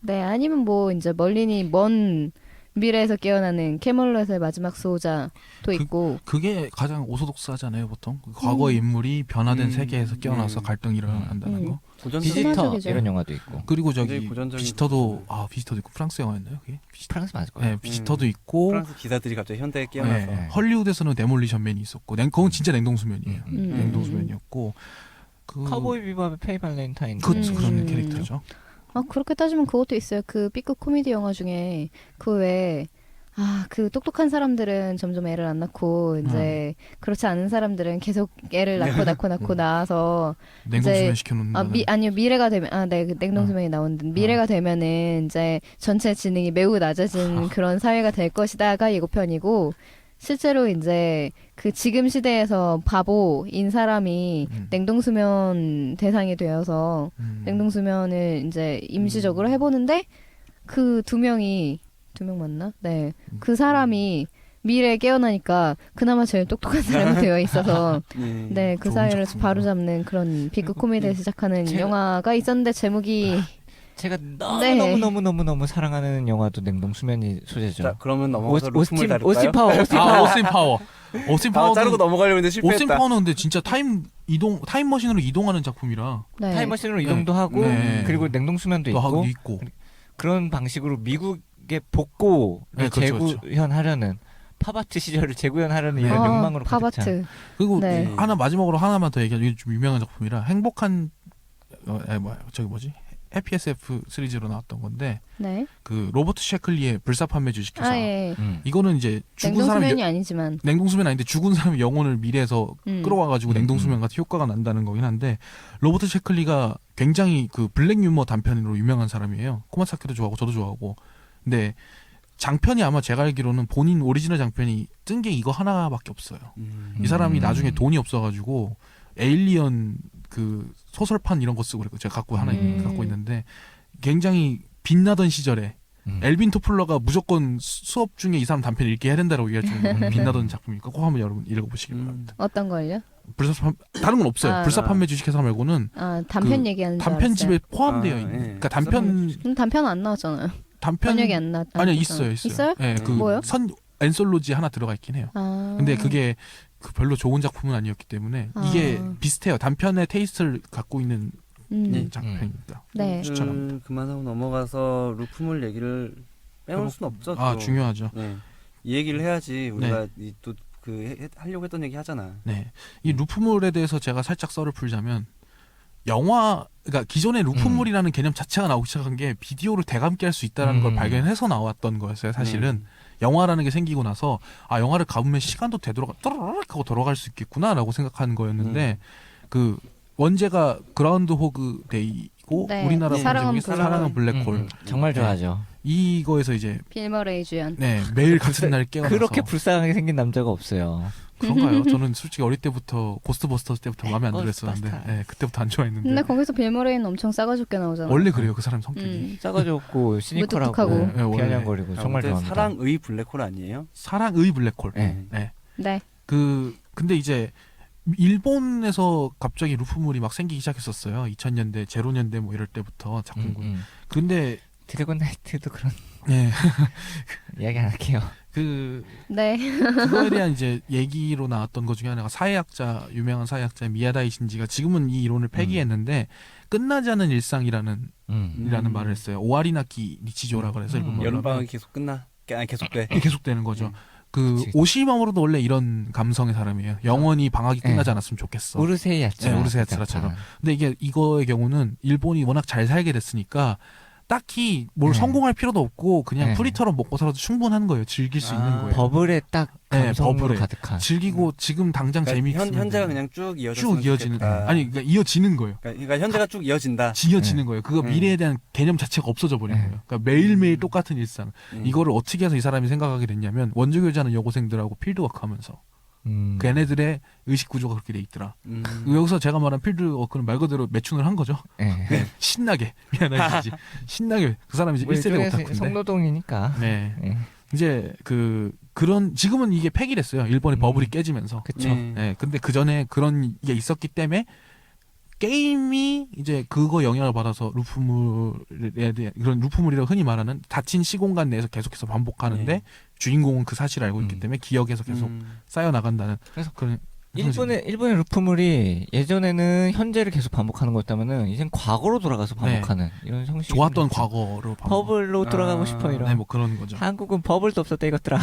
아니면 뭐 이제 멀리니 먼 미래에서 깨어나는 캐멀럿의 마지막 수호자도 있고. 그게 가장 오소독스하잖아요, 보통. 과거의 인물이 변화된 세계에서 깨어나서 갈등이 일어난다는 거. 고전적인 비지터 순화적이죠. 이런 영화도 있고. 그리고 저기 굉장히 고전적인 비지터도 비지터도 있고 프랑스 영화였나요, 그게? 프랑스 맞을 거예요. 네, 비지터도 있고 프랑스 기사들이 갑자기 현대에 깨어나서 네, 헐리우드에서는 데몰리션맨이 있었고, 그건 진짜 냉동수면이에요. 음. 냉동수면이었고, 카우보이 비밥의 페이 발렌타인. 그런 캐릭터죠. 그렇게 따지면 그것도 있어요. 그 B급 코미디 영화 중에 그 외에 그 똑똑한 사람들은 점점 애를 안 낳고 이제 그렇지 않은 사람들은 계속 애를 낳고 낳아서 냉동수면 이제 시켜놓는. 아니요 미래가 되면 그 냉동수면이 나오는 미래가 되면은 이제 전체 지능이 매우 낮아진 그런 사회가 될 것이다가 예고편이고 실제로 이제 그 지금 시대에서 바보인 사람이 냉동수면 대상이 되어서 냉동수면을 이제 임시적으로 해보는데 그 두 명 맞나? 네. 그 사람이 미래에 깨어나니까 그나마 제일 똑똑한 사람이 되어 있어서 네, 그 좋은 사회를 작품이다. 바로잡는 그런 B급 코미디를 시작하는 제가- 영화가 있었는데 제목이 제가 네. 너무 사랑하는 영화도 냉동수면이 소재죠. 자, 그러면 넘어가서 루프물 오스틴 다룰까요? 오스틴 파워. 오스틴 파워. 오스틴 자르고 파워는 넘어가려고 했는데 오스틴 실패했다. 파워는 근데 진짜 타임머신으로 이동하는 작품이라 네. 타임머신으로 이동도 하고 네. 그리고 냉동수면도 또 있고 하고 있고. 그런 방식으로 미국의 복고를 네, 그렇죠, 재구현하려는 팝아트 시절을 재구현하려는 이런 아, 욕망으로 가득 찬. 팝아트. 그리고 네. 마지막으로 하나만 더 얘기하면 이게 좀 유명한 작품이라 행복한 해피 SF 시리즈로 나왔던 건데 네. 그 로버트 셰클리의 불사판매 주식회사. 예. 이거는 이제 죽은 사람 냉동수면이 아니지만. 냉동수면 아닌데 죽은 사람의 영혼을 미래에서 끌어와가지고 냉동수면 같은 효과가 난다는 거긴 한데 로버트 셰클리가 굉장히 그 블랙 유머 단편으로 유명한 사람이에요. 코마사키도 좋아하고 저도 좋아하고. 근데 장편이 아마 제가 알기로는 본인 오리지널 장편이 뜬 게 이거 하나밖에 없어요. 이 사람이 나중에 돈이 없어가지고 에일리언 그 소설판 이런 거 쓰고 그랬고 제가 갖고 갖고 있는데 굉장히 빛나던 시절에 엘빈 토플러가 무조건 수업 중에 이 사람 단편 읽게 해야 된다고 얘기할 정도로 빛나던 작품이니까 꼭 한번 여러분 읽어보시기 바랍니다. 어떤 걸요? 다른 건 없어요. 불사판매 주식회사 말고는 단편 그 얘기하는 줄 단편집에 알았어요. 포함되어 있는. 예. 그러니까 단편 단편 안 나왔잖아요. 단편 번역이 안 나. 아니요 있어요. 있어요? 예, 그 뭐요? 엔솔로지 하나 들어가 있긴 해요. 근데 그게 그 별로 좋은 작품은 아니었기 때문에 이게 비슷해요. 단편의 테이스트를 갖고 있는 작품입니다. 네. 추천합니다. 그만하고 넘어가서 루프물 얘기를 빼놓을 수는 없죠. 또. 중요하죠. 네. 이 얘기를 해야지 우리가 또 하려고 했던 얘기 하잖아. 네. 이 루프물에 대해서 제가 살짝 썰을 풀자면 그러니까 기존의 루프물이라는 개념 자체가 나오기 시작한 게 비디오를 대감기 할 수 있다는 걸 발견해서 나왔던 거였어요. 사실은 영화라는 게 생기고 나서 영화를 가보면 시간도 되돌아가 떠르륵 하고 돌아갈 수 있겠구나라고 생각하는 거였는데 그 원제가 그라운드 호그 데이고 네. 우리나라 사랑은 제목이 사랑은 블랙홀. 정말 좋아하죠. 이거에서 이제 빌 머레이 주연. 매일 같은 날 깨어나서 그렇게 불쌍하게 생긴 남자가 없어요. 그런가요? 저는 솔직히 어릴 때부터 고스트버스터즈 때부터 마음에 안 들었었는데 그때부터 안 좋아했는데 근데 거기서 빌 머레이는 엄청 싸가지 없게 나오잖아. 원래 그래요. 그 사람 성격이. 싸가지없고 시니컬하고 무뚝뚝하고. 원래. 비아냥거리고 정말 좋아합니다. 사랑의 블랙홀 아니에요? 사랑의 블랙홀. 네. 네. 근데 이제 일본에서 갑자기 루프물이 막 생기기 시작했었어요. 2000년대, 0년대 뭐 이럴 때부터 작품군. 근데 드래곤 나이트도 그런 예. 이야기 안 할게요. 네. 그거에 대한 이제 얘기로 나왔던 것 중에 하나가 유명한 사회학자 미야다이 신지가 지금은 이 이론을 폐기했는데 끝나지 않은 일상이라는 말을 했어요. 오아리나키 니치조라 그래서 일본말로 여름방학이 계속 계속돼. 계속되는 거죠. 그치. 오시마모로도 원래 이런 감성의 사람이에요. 영원히 방학이 끝나지 않았으면 좋겠어. 우르세이야츠. 네, 우르세야츠라처럼. 근데 이거의 경우는 일본이 워낙 잘 살게 됐으니까 딱히 뭘 성공할 필요도 없고 그냥 프리터로 먹고 살아도 충분한 거예요. 즐길 수 있는 거예요. 버블에 딱 감성으로 버블에 가득한. 즐기고 지금 당장 재미있으면 현재가 그냥 쭉 이어지는 그러니까 이어지는 거예요. 그러니까 현재가 쭉 이어진다. 지어지는 거예요. 그거 미래에 대한 개념 자체가 없어져 버린 거예요. 그러니까 매일매일 똑같은 일상. 이거를 어떻게 해서 이 사람이 생각하게 됐냐면 원조교제하는 여고생들하고 필드워크하면서 걔네들의 의식 구조가 그렇게 돼 있더라. 여기서 제가 말한 필드워크는 말 그대로 매춘을 한 거죠. 신나게 미안하지. 신나게 그 사람이 이제 1세대 오타쿠인데. 성노동이니까. 네. 이제 그런 지금은 이게 폐기됐어요. 일본의 버블이 깨지면서. 그렇죠. 네. 근데 그 전에 그런 게 있었기 때문에 게임이 이제 그거 영향을 받아서 루프물에 대한 그런 루프물이라고 흔히 말하는 닫힌 시공간 내에서 계속해서 반복하는데 네. 주인공은 그 사실을 알고 있기 때문에 기억에서 계속 쌓여 나간다는 그래서 그런 일본의 루프물이 예전에는 현재를 계속 반복하는 거였다면은 이젠 과거로 돌아가서 반복하는 이런 형식. 좋았던 과거로 버블로 돌아가고 싶어 이런. 네, 뭐 그런 거죠. 한국은 버블도 없었다 이것들아.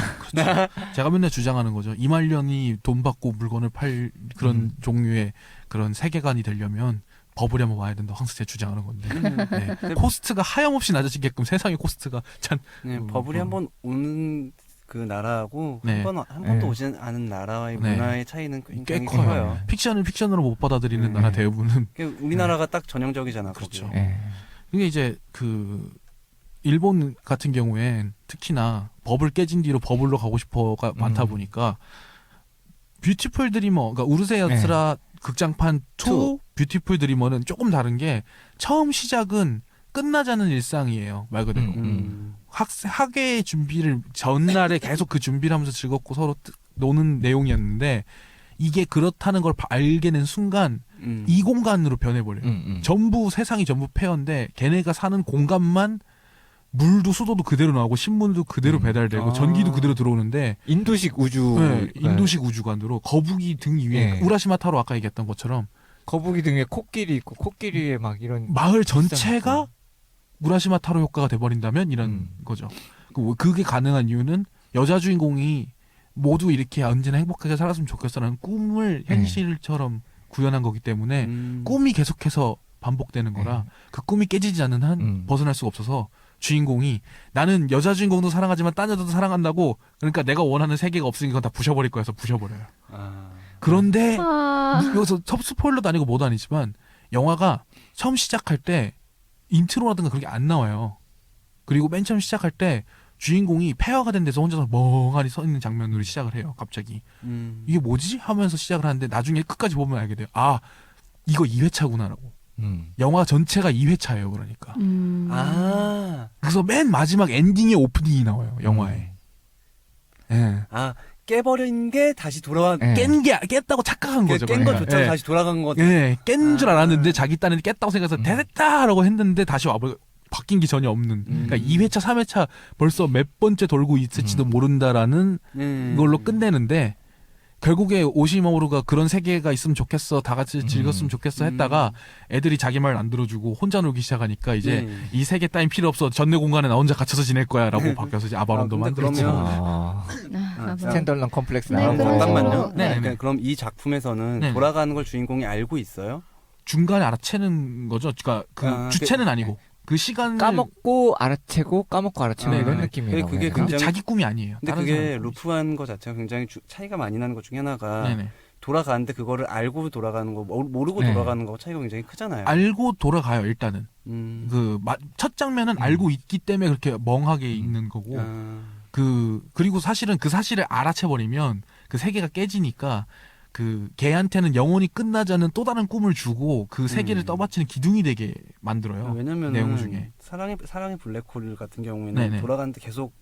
제가 맨날 주장하는 거죠. 이말년이 돈 받고 물건을 팔 그런 종류의 그런 세계관이 되려면 버블이 한번 와야 된다. 항상 제가 주장하는 건데. 네. 코스트가 하염없이 낮아지게끔 세상의 코스트가 참 네, 버블이 한번 오는 그 나라하고 네. 한 번도 네. 오지 않은 나라의 네. 문화의 차이는 꽤 굉장히 커요. 커요. 픽션을 픽션으로 못 받아들이는 네. 나라 대부분은. 우리나라가 딱 전형적이잖아. 그렇죠. 거기. 예. 이게 이제 그 일본 같은 경우엔 특히나 버블 깨진 뒤로 버블로 가고 싶어가 많다 보니까 뷰티풀 드리머, 그러니까 우르세 야스라 극장판 2 뷰티풀 드리머는 조금 다른 게 처음 시작은 끝나지 않은 일상이에요. 말 그대로. 학예의 준비를 전날에 계속 그 준비를 하면서 즐겁고 서로 노는 내용이었는데 이게 그렇다는 걸 알게 된 순간 이 공간으로 변해버려요. 전부 세상이 전부 폐허인데 걔네가 사는 공간만 물도 수도도 그대로 나오고 신문도 그대로 배달되고 아. 전기도 그대로 들어오는데 인도식 우주. 네, 인도식 우주관으로 거북이 등 위에 네. 우라시마 타로 아까 얘기했던 것처럼 거북이 등에 코끼리 있고 코끼리에 막 이런. 마을 전체가 우라시마 타로 효과가 돼버린다면 이런 거죠. 그게 가능한 이유는 여자 주인공이 모두 이렇게 언제나 행복하게 살았으면 좋겠어라는 꿈을 현실처럼 구현한 거기 때문에 꿈이 계속해서 반복되는 거라 그 꿈이 깨지지 않는 한 벗어날 수가 없어서 주인공이 나는 여자 주인공도 사랑하지만 딴 여자도 사랑한다고 그러니까 내가 원하는 세계가 없으니까 그건 다 부셔버릴 거여서 부셔버려요. 그런데 여기서 스포일러도 아니고 뭐도 아니지만 영화가 처음 시작할 때 인트로라든가 그런 게 안 나와요. 그리고 맨 처음 시작할 때 주인공이 폐허가 된 데서 혼자서 멍하니 서 있는 장면으로 시작을 해요. 갑자기. 이게 뭐지? 하면서 시작을 하는데 나중에 끝까지 보면 알게 돼요. 아, 이거 2회차구나라고. 영화 전체가 2회차예요. 그러니까. 그래서 맨 마지막 엔딩에 오프닝이 나와요. 영화에. 예. 아, 깨버린 게 다시 돌아와. 깼다고 착각한 거죠. 깬 그러니까. 것조차 예. 다시 돌아간 것. 예, 깬 줄 알았는데 자기 딴에 깼다고 생각해서 됐다라고 했는데 다시 바뀐 게 전혀 없는. 그러니까 2회차, 3회차 벌써 몇 번째 돌고 있을지도 모른다라는 걸로 끝내는데 결국에 오시마모루가 그런 세계가 있으면 좋겠어, 다 같이 즐겼으면 좋겠어 했다가 애들이 자기 말 안 들어주고 혼자 놀기 시작하니까 이제 이 세계 따윈 필요 없어, 전내 공간에 나 혼자 갇혀서 지낼 거야라고 바뀌어서 이제 아바론도 만들었죠. 스탠덜런 컴플렉스 네, 나오고. 그런 식으로. 잠깐만요. 네. 그러니까 그럼 이 작품에서는 네. 돌아가는 걸 주인공이 알고 있어요? 중간에 알아채는 거죠. 그러니까 그 주체는 아니고 그 시간을 까먹고 알아채고 까먹고 알아채고 네, 이런 네. 느낌이에요. 그게 근데 굉장히- 자기 꿈이 아니에요. 근데 다른 그게 사람 꿈이지. 루프한 거 자체가 굉장히 차이가 많이 나는 것 중에 하나가 네네. 돌아가는데 그거를 알고 돌아가는 거 모르고 네. 돌아가는 거 차이가 굉장히 크잖아요. 알고 돌아가요. 일단은 음. 첫 장면은 알고 있기 때문에 그렇게 멍하게 있는 거고 그리고 사실은 그 사실을 알아채 버리면 그 세계가 깨지니까 그 걔한테는 영원히 끝나지 않는 또 다른 꿈을 주고 그 세계를 떠받치는 기둥이 되게 만들어요. 왜냐면 내용 중에. 사랑의 블랙홀 같은 경우에는 네네. 돌아가는데 계속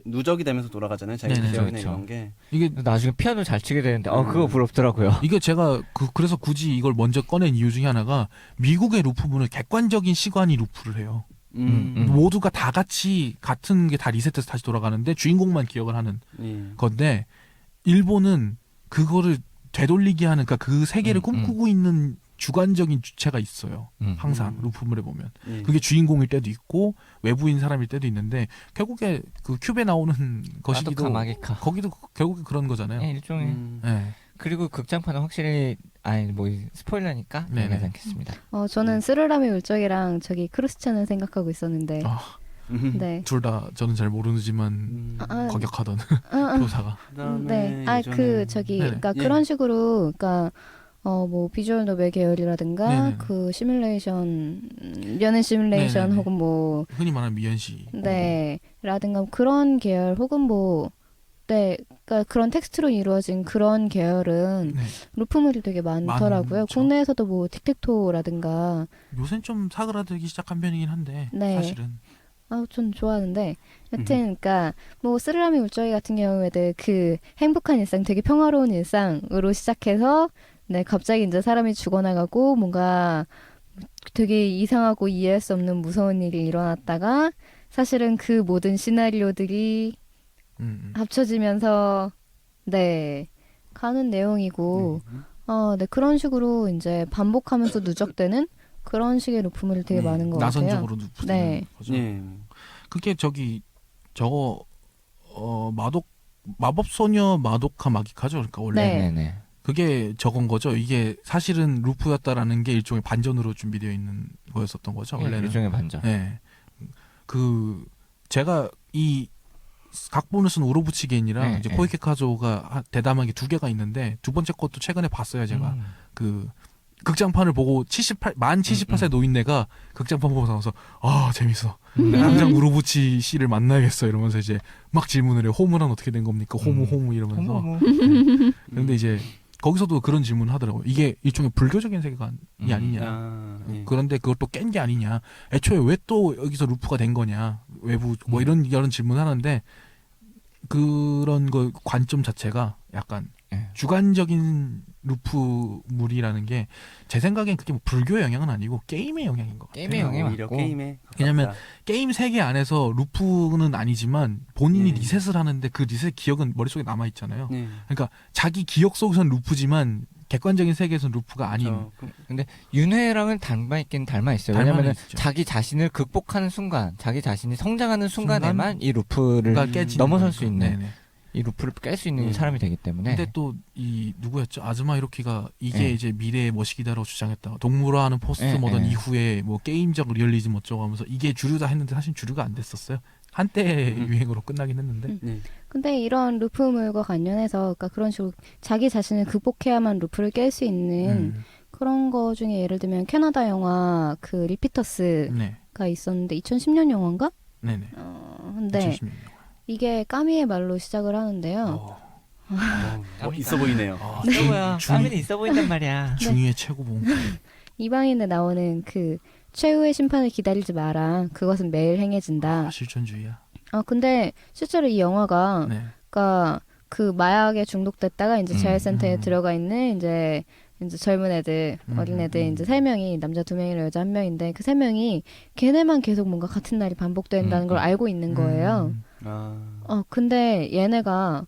누적이 되면서 돌아가잖아요. 자기 네네. 기억이나 그렇죠. 이런 게. 이게 나중에 피아노 잘 치게 되는데 그거 부럽더라고요. 이게 제가 그래서 굳이 이걸 먼저 꺼낸 이유 중에 하나가 미국의 루프문은 객관적인 시간이 루프를 해요. 모두가 다 같이 같은 게 다 리셋돼서 다시 돌아가는데 주인공만 기억을 하는 건데 일본은 그거를 되돌리게 하는 그러니까 그 세계를 꿈꾸고 있는 주관적인 주체가 있어요. 항상 루프물에 보면 그게 주인공일 때도 있고 외부인 사람일 때도 있는데 결국에 그 큐브에 나오는 것이기도 마도카. 거기도 결국에 그런 거잖아요. 네, 일종의. 네. 그리고 극장판은 확실히 뭐 스포일러니까 네네. 얘기하지 않겠습니다. 저는 스르라미 울적이랑 저기 크루스찬을 생각하고 있었는데. 네. 둘 다 저는 잘 모르지만 과격하던 교사가. 네. 예전에- 그러니까 예. 그런 식으로, 그러니까 뭐 비주얼 노벨 계열이라든가 네네네. 그 시뮬레이션, 연애 시뮬레이션 네네네. 혹은 뭐 흔히 말하는 미연시. 네, 라든가 그런 계열 혹은 뭐 네, 그러니까 그런 텍스트로 이루어진 그런 계열은 네. 루프물이 되게 많더라고요. 많죠. 국내에서도 뭐 틱택토라든가 요새는 좀 사그라들기 시작한 편이긴 한데 네. 사실은. 전 좋아하는데 여튼 그러니까 뭐 스르라미 울적이 같은 경우에도 그 행복한 일상, 되게 평화로운 일상으로 시작해서 네, 갑자기 이제 사람이 죽어나가고 뭔가 되게 이상하고 이해할 수 없는 무서운 일이 일어났다가 사실은 그 모든 시나리오들이 합쳐지면서 네, 가는 내용이고 네, 그런 식으로 이제 반복하면서 누적되는 그런 식의 루프물이 되게 많은 것 같아요. 나선적으로 누프되는 네. 거죠. 예. 그게 저거 마법소녀 마도카 마기카죠. 그러니까 원래 네. 네네. 그게 저건 거죠. 이게 사실은 루프였다라는 게 일종의 반전으로 준비되어 있는 거였었던 거죠. 원래는. 일종의 반전. 네. 그 제가 이 각본을 쓴 우로부치겐이랑 네, 이제 네. 코이케 카조가 대담하게 두 개가 있는데 두 번째 것도 최근에 봤어요. 제가 그 극장판을 보고 만 78세 노인네가 극장판 보고 나와서 재밌어. 당장 우로부치 씨를 만나야겠어 이러면서 이제 막 질문을 해요. 호무란 어떻게 된 겁니까? 호무 이러면서. 근데 이제 거기서도 그런 질문을 하더라고요. 이게 일종의 불교적인 세계관이 아니냐. 예. 그런데 그걸 또 깬 게 아니냐. 애초에 왜 또 여기서 루프가 된 거냐. 외부 뭐 이런 질문을 하는데 그런 거 관점 자체가 약간 예. 주관적인 루프물이라는 게 제 생각엔 그게 뭐 불교의 영향은 아니고 게임의 영향인 것 같아요. 게임의 영향이 오히려 맞고. 게임에 왜냐면 가깝다. 게임 세계 안에서 루프는 아니지만 본인이 네. 리셋을 하는데 그 리셋 기억은 머릿속에 남아 있잖아요. 네. 그러니까 자기 기억 속에서는 루프지만 객관적인 세계에서는 루프가 아닌. 윤회랑은 닮아 있긴 닮아 있어요. 닮아는 왜냐면은 있죠. 자기 자신을 극복하는 순간, 자기 자신이 성장하는 순간에만 이 루프를 누가 깨지는 넘어설 거니까. 수 있는 네네. 이 루프를 깰 수 있는 네. 사람이 되기 때문에. 근데 또 이 누구였죠? 아즈마 히로키가 이게 네. 이제 미래의 머시기다라고 주장했다. 동물화하는 포스트 네, 모던 네. 이후에 뭐 게임적 리얼리즘 어쩌고 하면서 이게 주류다 했는데 사실 주류가 안 됐었어요. 한때 유행으로 끝나긴 했는데. 네. 근데 이런 루프물과 관련해서 그러니까 그런 식으로 자기 자신을 극복해야만 루프를 깰 수 있는 그런 거 중에 예를 들면 캐나다 영화 그 리피터스가 네. 있었는데 2010년 영화인가? 네네. 근데 2016년. 이게 까미의 말로 시작을 하는데요. 있어 보이네요. 있어 보여. 중- 까미는 있어 보인단 말이야. 중의의 최고봉. 이방인에 나오는 그 최후의 심판을 기다리지 마라. 그것은 매일 행해진다. 실존주의야. 근데 실제로 이 영화가 네. 그러니까 그 마약에 중독됐다가 이제 재활센터에 들어가 있는 이제 젊은 애들, 어린 애들 이제 3명이 남자 2명이랑 여자 1명인데 그 3명이 걔네만 계속 뭔가 같은 날이 반복된다는 걸 알고 있는 거예요. 근데 얘네가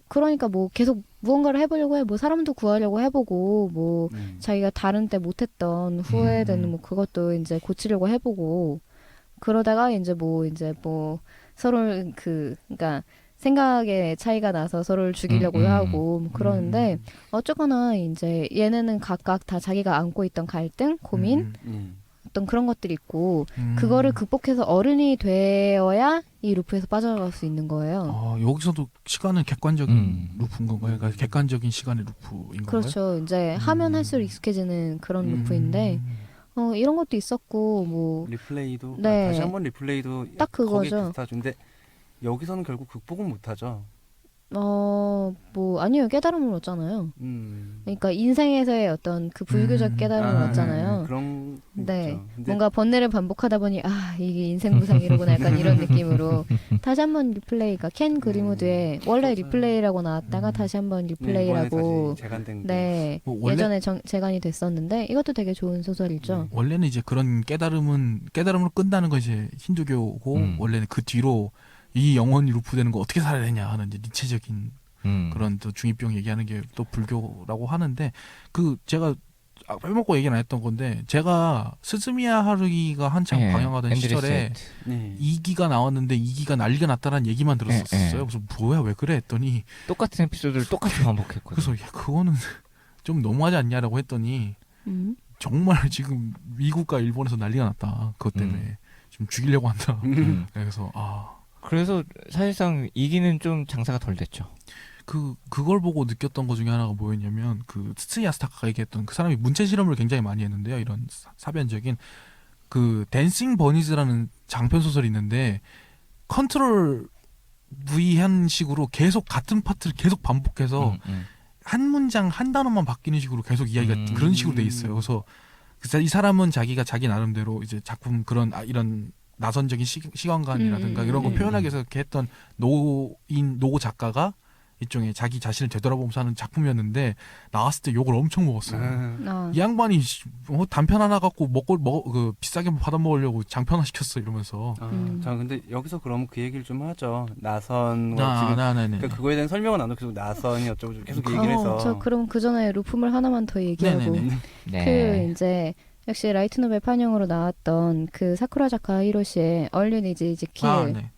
그러니까 뭐 계속 무언가를 해보려고 해. 뭐 사람도 구하려고 해보고 뭐 자기가 다른 때 못했던 후회되는 뭐 그것도 이제 고치려고 해보고 그러다가 이제 뭐 서로 그러니까 생각의 차이가 나서 서로를 죽이려고 하고 뭐 그러는데 어쨌거나 이제 얘네는 각각 다 자기가 안고 있던 갈등, 고민 어떤 그런 것들이 있고 그거를 극복해서 어른이 되어야 이 루프에서 빠져나갈 수 있는 거예요. 여기서도 시간은 객관적인 루프인 건가요? 그러니까 객관적인 시간의 루프인 건가요? 그렇죠. 이제 하면 할수록 익숙해지는 그런 루프인데 이런 것도 있었고 뭐 리플레이도 네. 다시 한번 리플레이도 딱 그거죠. 거기 비슷하죠. 근데 여기서는 결국 극복은 못하죠. 뭐 아니요. 깨달음을 얻잖아요. 그러니까 인생에서의 어떤 그 불교적 깨달음을 얻잖아요. 그런 네. 있죠. 근데 뭔가 번뇌를 반복하다 보니 이게 인생 무상이로구나 약간 이런 느낌으로 다시 한번 리플레이가 켄 그리무드의 원래 리플레이라고 나왔다가 다시 한번 리플레이라고 이번에 다시 재간된 게. 네 뭐 원래- 예전에 재간이 됐었는데 이것도 되게 좋은 소설이죠. 원래는 이제 그런 깨달음으로 끝나는 건 이제 힌두교고 원래는 그 뒤로 이 영혼이 루프되는 거 어떻게 살아야 되냐 하는 이제 니체적인 그런 또 중이병 얘기하는 게 또 불교라고 하는데 그 제가 빼먹고 얘기는 안 했던 건데 제가 스즈미야 하루이가 한창 예, 방영하던 앤드류 시절에 세이트. 네. 2기가 나왔는데 2기가 난리가 났다는 얘기만 들었었어요. 그래서 뭐야 왜 그래 했더니 똑같은 에피소드를 똑같이 반복했거든. 그래서 야, 그거는 좀 너무하지 않냐라고 했더니 정말 지금 미국과 일본에서 난리가 났다. 그것 때문에 지금 죽이려고 한다. 그래서 그래서 사실상 이기는 좀 장사가 덜 됐죠. 그걸 보고 느꼈던 것 중에 하나가 뭐였냐면 그 츠츠야 스타카가 얘기했던 그 사람이 문체 실험을 굉장히 많이 했는데요. 이런 사변적인 그 댄싱 버니즈라는 장편 소설이 있는데 컨트롤 V 한 식으로 계속 같은 파트를 계속 반복해서 한 문장 한 단어만 바뀌는 식으로 계속 이야기가 그런 식으로 돼 있어요. 그래서 이 사람은 자기가 자기 나름대로 이제 작품 그런 이런 나선적인 시간관이라든가 이런 거 표현하기 위해서 이렇게 했던 노 작가가 일종의 자기 자신을 되돌아보면서 하는 작품이었는데 나왔을 때 욕을 엄청 먹었어요. 아, 이 양반이 단편 하나 갖고 그 비싸게 받아 먹으려고 장편 하나 시켰어 이러면서. 자, 근데 여기서 그럼 그 얘기를 좀 하죠. 나선과 지금 네네. 그러니까 그거에 대한 설명은 안 하고 계속 나선이 어쩌고 계속 얘기를 해서. 저 그럼 그 전에 루품을 하나만 더 얘기하고 네네네. 그 이제 역시 라이트 노벨 판형으로 나왔던 그 사쿠라 자카 히로시의 All You Need Is Kill 네.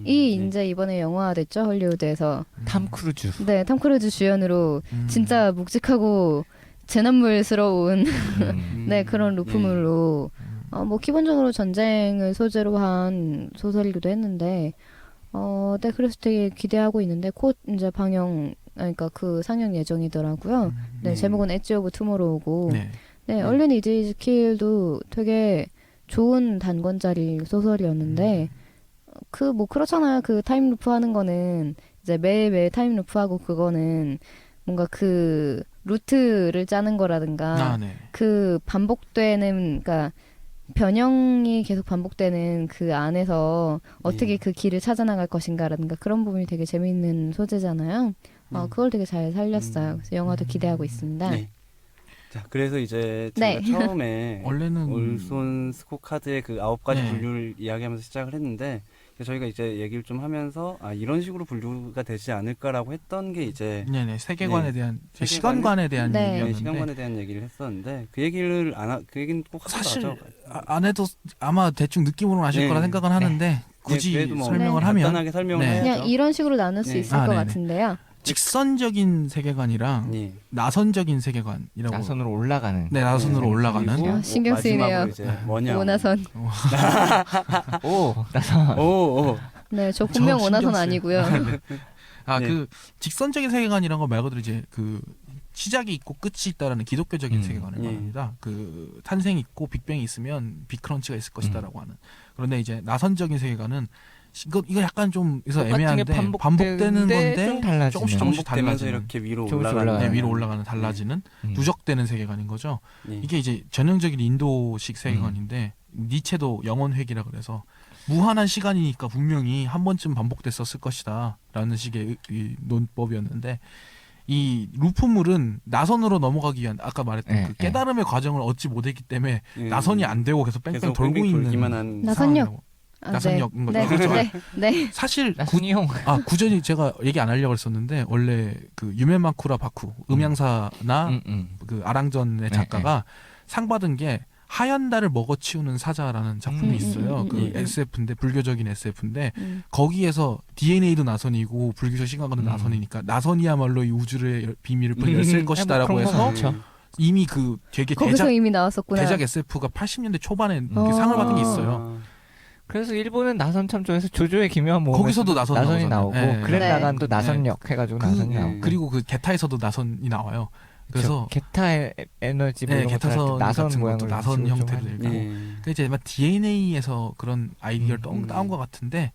이 이제 이번에 영화화됐죠 헐리우드에서. 탐 크루즈. 네, 톰 크루즈 주연으로 진짜 묵직하고 재난물스러운 네 그런 루프물로 뭐 기본적으로 전쟁을 소재로 한 소설이기도 했는데 네 그래서 되게 기대하고 있는데 곧 이제 그러니까 그 상영 예정이더라고요. 네, 제목은 엣지 오브 투모로우고 네. 네, 얼른 이즈 이즈 킬도 되게 좋은 단권짜리 소설이었는데 그 뭐 그렇잖아요. 그 타임루프 하는 거는 이제 매일매일 타임루프하고 그거는 뭔가 그 루트를 짜는 거라든가 네. 그 반복되는 그러니까 변형이 계속 반복되는 그 안에서 어떻게 그 길을 찾아나갈 것인가라든가 그런 부분이 되게 재미있는 소재잖아요. 그걸 되게 잘 살렸어요. 그래서 영화도 기대하고 있습니다. 네. 자, 그래서 이제 네. 제가 처음에 원래는 올손 스코카드의 그 9가지 네. 분류를 이야기하면서 시작을 했는데 저희가 이제 얘기를 좀 하면서 이런 식으로 분류가 되지 않을까라고 했던 게 이제 네네 세계관에 대한 세계관에- 시간관에 대한 네. 얘기였는데 시간관에 대한 얘기를 했었는데 그 얘기는 꼭 하고 사실 나죠. 안 해도 아마 대충 느낌으로는 아실 네. 거라 생각은 하는데 굳이 그래도 뭐 설명을 네. 하면 간단하게 설명을 네. 해야죠. 그냥 이런 식으로 나눌 수 네. 있을 것 네네. 같은데요. 직선적인 세계관이랑 예. 나선적인 세계관이라고. 나선으로 올라가는. 네, 나선으로 네. 올라가는. 그리고 아, 신경 쓰이네요. 마지막으로 이제 원형. 오나선. 오, 나선. 오. 네, 저 분명 저 오나선 신경 쓰여요. 아니고요. 네. 그 직선적인 세계관이란 거 말 그대로 이제 그 시작이 있고 끝이 있다라는 기독교적인 세계관을 예. 말합니다. 그 탄생이 있고 빅뱅이 있으면 빅크런치가 있을 것이다라고 하는. 그런데 이제 나선적인 세계관은 이거 약간 좀 그래서 똑같은 게 애매한데 반복되는 좀 건데 달라지는. 조금씩 반복되면서 달라지는. 이렇게 위로 조금씩 올라가는. 올라가는. 네, 위로 올라가는 달라지는 누적되는 세계관인 거죠. 예. 이게 이제 전형적인 인도식 세계관인데 니체도 영혼회귀라 그래서 무한한 시간이니까 분명히 한 번쯤 반복됐었을 것이다라는 식의 이 논법이었는데 이 루프물은 나선으로 넘어가기 위한 아까 말했던 네, 그 깨달음의 과정을 얻지 못했기 때문에 예. 나선이 안 되고 계속 뺑뺑 계속 돌고 뺑뺑 있는 돌기만 한 나선역. 상황이라고. 아, 나선역인 거죠. 네, 그렇죠. 네, 네. 사실 나선이 형. 구전이 제가 얘기 안 하려고 했었는데 원래 그 유메마쿠라 바쿠 음양사나 그 아랑전의 작가가 상 받은 게 하얀 달을 먹어치우는 사자라는 작품이 있어요. 그 SF인데 불교적인 SF인데 거기에서 DNA도 나선이고 불교적 시각은 나선이니까 나선이야말로 이 우주의 비밀을 열쇠일 것이다라고 그런 건 해서 많죠. 이미 그 되게 거기서 이미 나왔었구나. 대작 SF가 80년대 초반에 이렇게 상을 받은 게 있어요. 그래서 일본은 나선 참조해서 조조의 기묘한 모험 거기서도 나선이 나오고 나오잖아요. 네. 그랜라간도 네. 나선역 해가지고 나선이 나오고. 그리고 그 게타에서도 나선이 나와요. 그래서 게타 에너지 뭐 네, 이런 것들 게타선 할때 나선 같은 모양을 것도 나선 지금 좀 형태를 하니까. 내고. 예. 그 이제 아마 DNA에서 그런 아이디어를 따온 것 같은데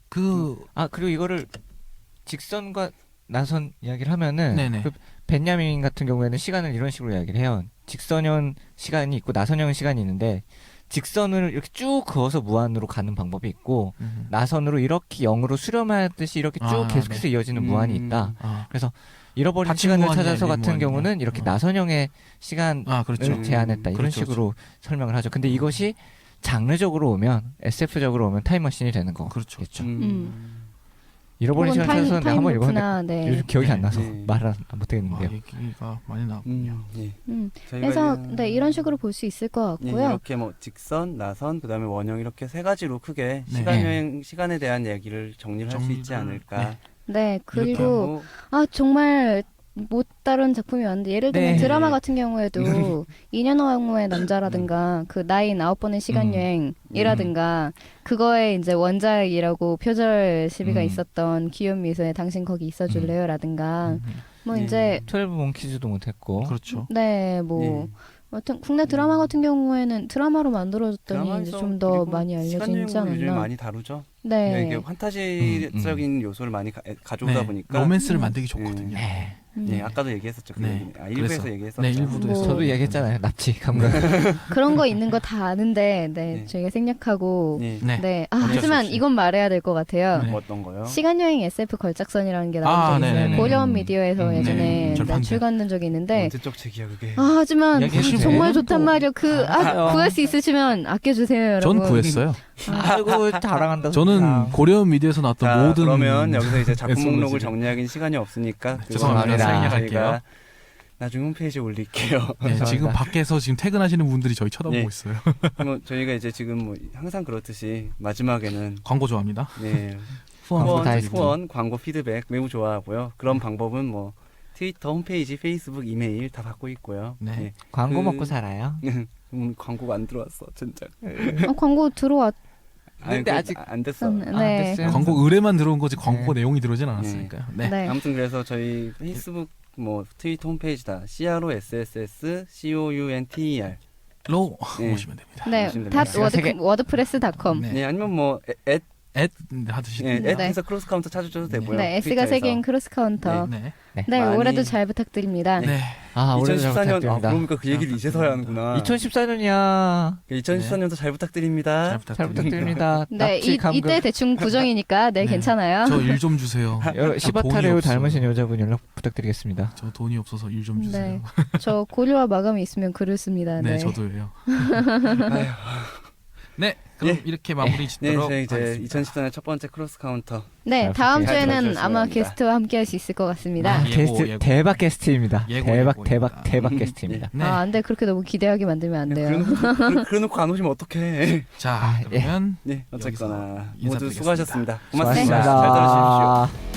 그리고 이거를 직선과 나선 이야기를 하면은 네네. 그 벤야민 같은 경우에는 시간을 이런 식으로 이야기를 해요. 직선형 시간이 있고 나선형 시간이 있는데 직선을 이렇게 쭉 그어서 무한으로 가는 방법이 있고 나선으로 이렇게 0으로 수렴하듯이 이렇게 쭉 계속해서 네. 이어지는 무한이 있다. 그래서 잃어버린 받침 시간을 무한이야, 찾아서 림 같은 무한이야. 경우는 이렇게 나선형의 시간을 그렇죠. 제한했다. 이런 그렇죠, 식으로 설명을 하죠. 근데 이것이 장르적으로 오면 SF적으로 오면 타임머신이 되는 거겠죠. 그렇죠. 잃어버린 시간 찾아서 내가 한번 읽었는데 타임루프나 네. 요즘 기억이 안 나서 네. 말을 못하겠는데요. 얘기가 많이 나왔군요. 예. 그래서 네, 이런 식으로 볼 수 있을 것 예, 같고요. 이렇게 뭐 직선, 나선, 그다음에 원형 이렇게 세 가지로 크게 네. 시간 여행 시간에 대한 얘기를 정리를 할 수 있지 않을까. 네, 이렇게 그리고 정말 못 다룬 작품이 많은데 예를 들면 네. 드라마 같은 경우에도 2년 후의 남자라든가 그 나인 9번의 시간 여행이라든가 그거에 이제 원작이라고 표절 시비가 있었던 기욤 미소의 당신 거기 있어줄래요라든가 뭐 이제 12 몽키즈도 못했고. 그렇죠. 네, 뭐 예. 여튼 국내 드라마 같은 경우에는 드라마로 만들어졌더니 이제 드라마에서 좀 더 그리고 많이 시간 알려지지 여행을 요즘 않았나. 많이 다루죠. 네. 이게 판타지적인 요소를 많이 가져오다 네, 보니까 로맨스를 만들기 좋거든요. 네. 네, 아까도 얘기했었죠. 그 네. 얘기는. 일부에서 그래서. 얘기했었죠. 네, 일부도 뭐- 했어요. 저도 얘기했잖아요. 납치 감각. 그런 거 있는 거 다 아는데 네, 네. 저희가 생략하고 네. 네. 네. 어쩔 하지만 수 없이. 이건 말해야 될 것 같아요. 네. 뭐 어떤 거요? 시간여행 SF 걸작선이라는 게 나온 적이 있어요. 네네네. 고려원 미디어에서 예전에 네. 절판돼. 출간된 적이 있는데 언제적 책이야 그게. 하지만 얘기해도 정말 돼요? 좋단 말이에요. 구할 수 있으시면 아껴주세요, 전 여러분. 구했어요. 아이고 자랑한다. 저는 고려원 미디어에서 나왔던 자, 모든 그러면 여기서 이제 작품 SOG. 목록을 정리하기는 시간이 없으니까 죄송합니다. 그거는 생략할게요. 저희가 나중에 홈페이지에 올릴게요. 네, 지금 감사합니다. 밖에서 지금 퇴근하시는 분들이 저희 쳐다보고 네. 있어요. 뭐 저희가 이제 지금 뭐 항상 그렇듯이 마지막에는 광고 좋아합니다. 네, 후원. 광고 다 후원, 해주고. 후원, 광고 피드백 매우 좋아하고요. 그런 방법은 뭐 트위터, 홈페이지, 페이스북, 이메일 다 받고 있고요. 네. 광고 그- 먹고 살아요. 광고가 안 들어왔어, 진짜. 광고 들어왔. 근데 아직 안 됐어. 네. 됐어요. 광고 의뢰만 들어온 거지 광고 네. 내용이 들어오진 않았으니까요. 네. 네. 아무튼 그래서 저희 페이스북, 뭐 트위터 홈페이지 다 CROSSSCOUNTER. 로 네. 오시면 됩니다. 네. 보시면 닷 됩니다. 세 개. 워드프레스.com. 네. 네, 아니면 뭐 앳 하듯이. 네, 네. 해서 크로스 카운터 찾아줘도 되고요. 네, S가 세 개인 크로스 카운터. 네. 네, 많이- 올해도 잘 부탁드립니다. 네. 아 올해도 잘 2014년 부탁드립니다. 그러니까 그 얘기를 이제서야 하는구나. 2014년이야. 2014년도 잘 부탁드립니다. 잘 잘 부탁드립니다. 부탁드립니다. 네, 납치 감각. 이때 대충 구정이니까 네, 네. 괜찮아요. 저 일 좀 주세요. 시바타레오 돈이 없어요. 닮으신 여자분 연락 부탁드리겠습니다. 저 돈이 없어서 일 좀 주세요. 네. 저 고려와 마감이 있으면 글을 씁니다. 네, 네. 저도예요. 아휴. 네, 그럼 예. 이렇게 마무리 네, 짓도록 저희 이제 하겠습니다. 2014년 첫 번째 크로스 카운터. 네, 잘 다음 부탁드립니다. 주에는 잘 아마 부탁드립니다. 게스트와 함께 할 수 있을 것 같습니다. 아, 게스트 예고. 대박 게스트입니다. 예고, 대박 예고입니다. 대박 게스트입니다. 네. 아, 안 돼. 그렇게 너무 기대하게 만들면 안 돼요. 그래놓고 안 오시면 어떡해. 자, 아, 예. 그러면 네, 어쨌거나 여기서 모두 인사드리겠습니다. 수고하셨습니다. 고맙습니다. 수고하셨습니다. 잘 들으십시오.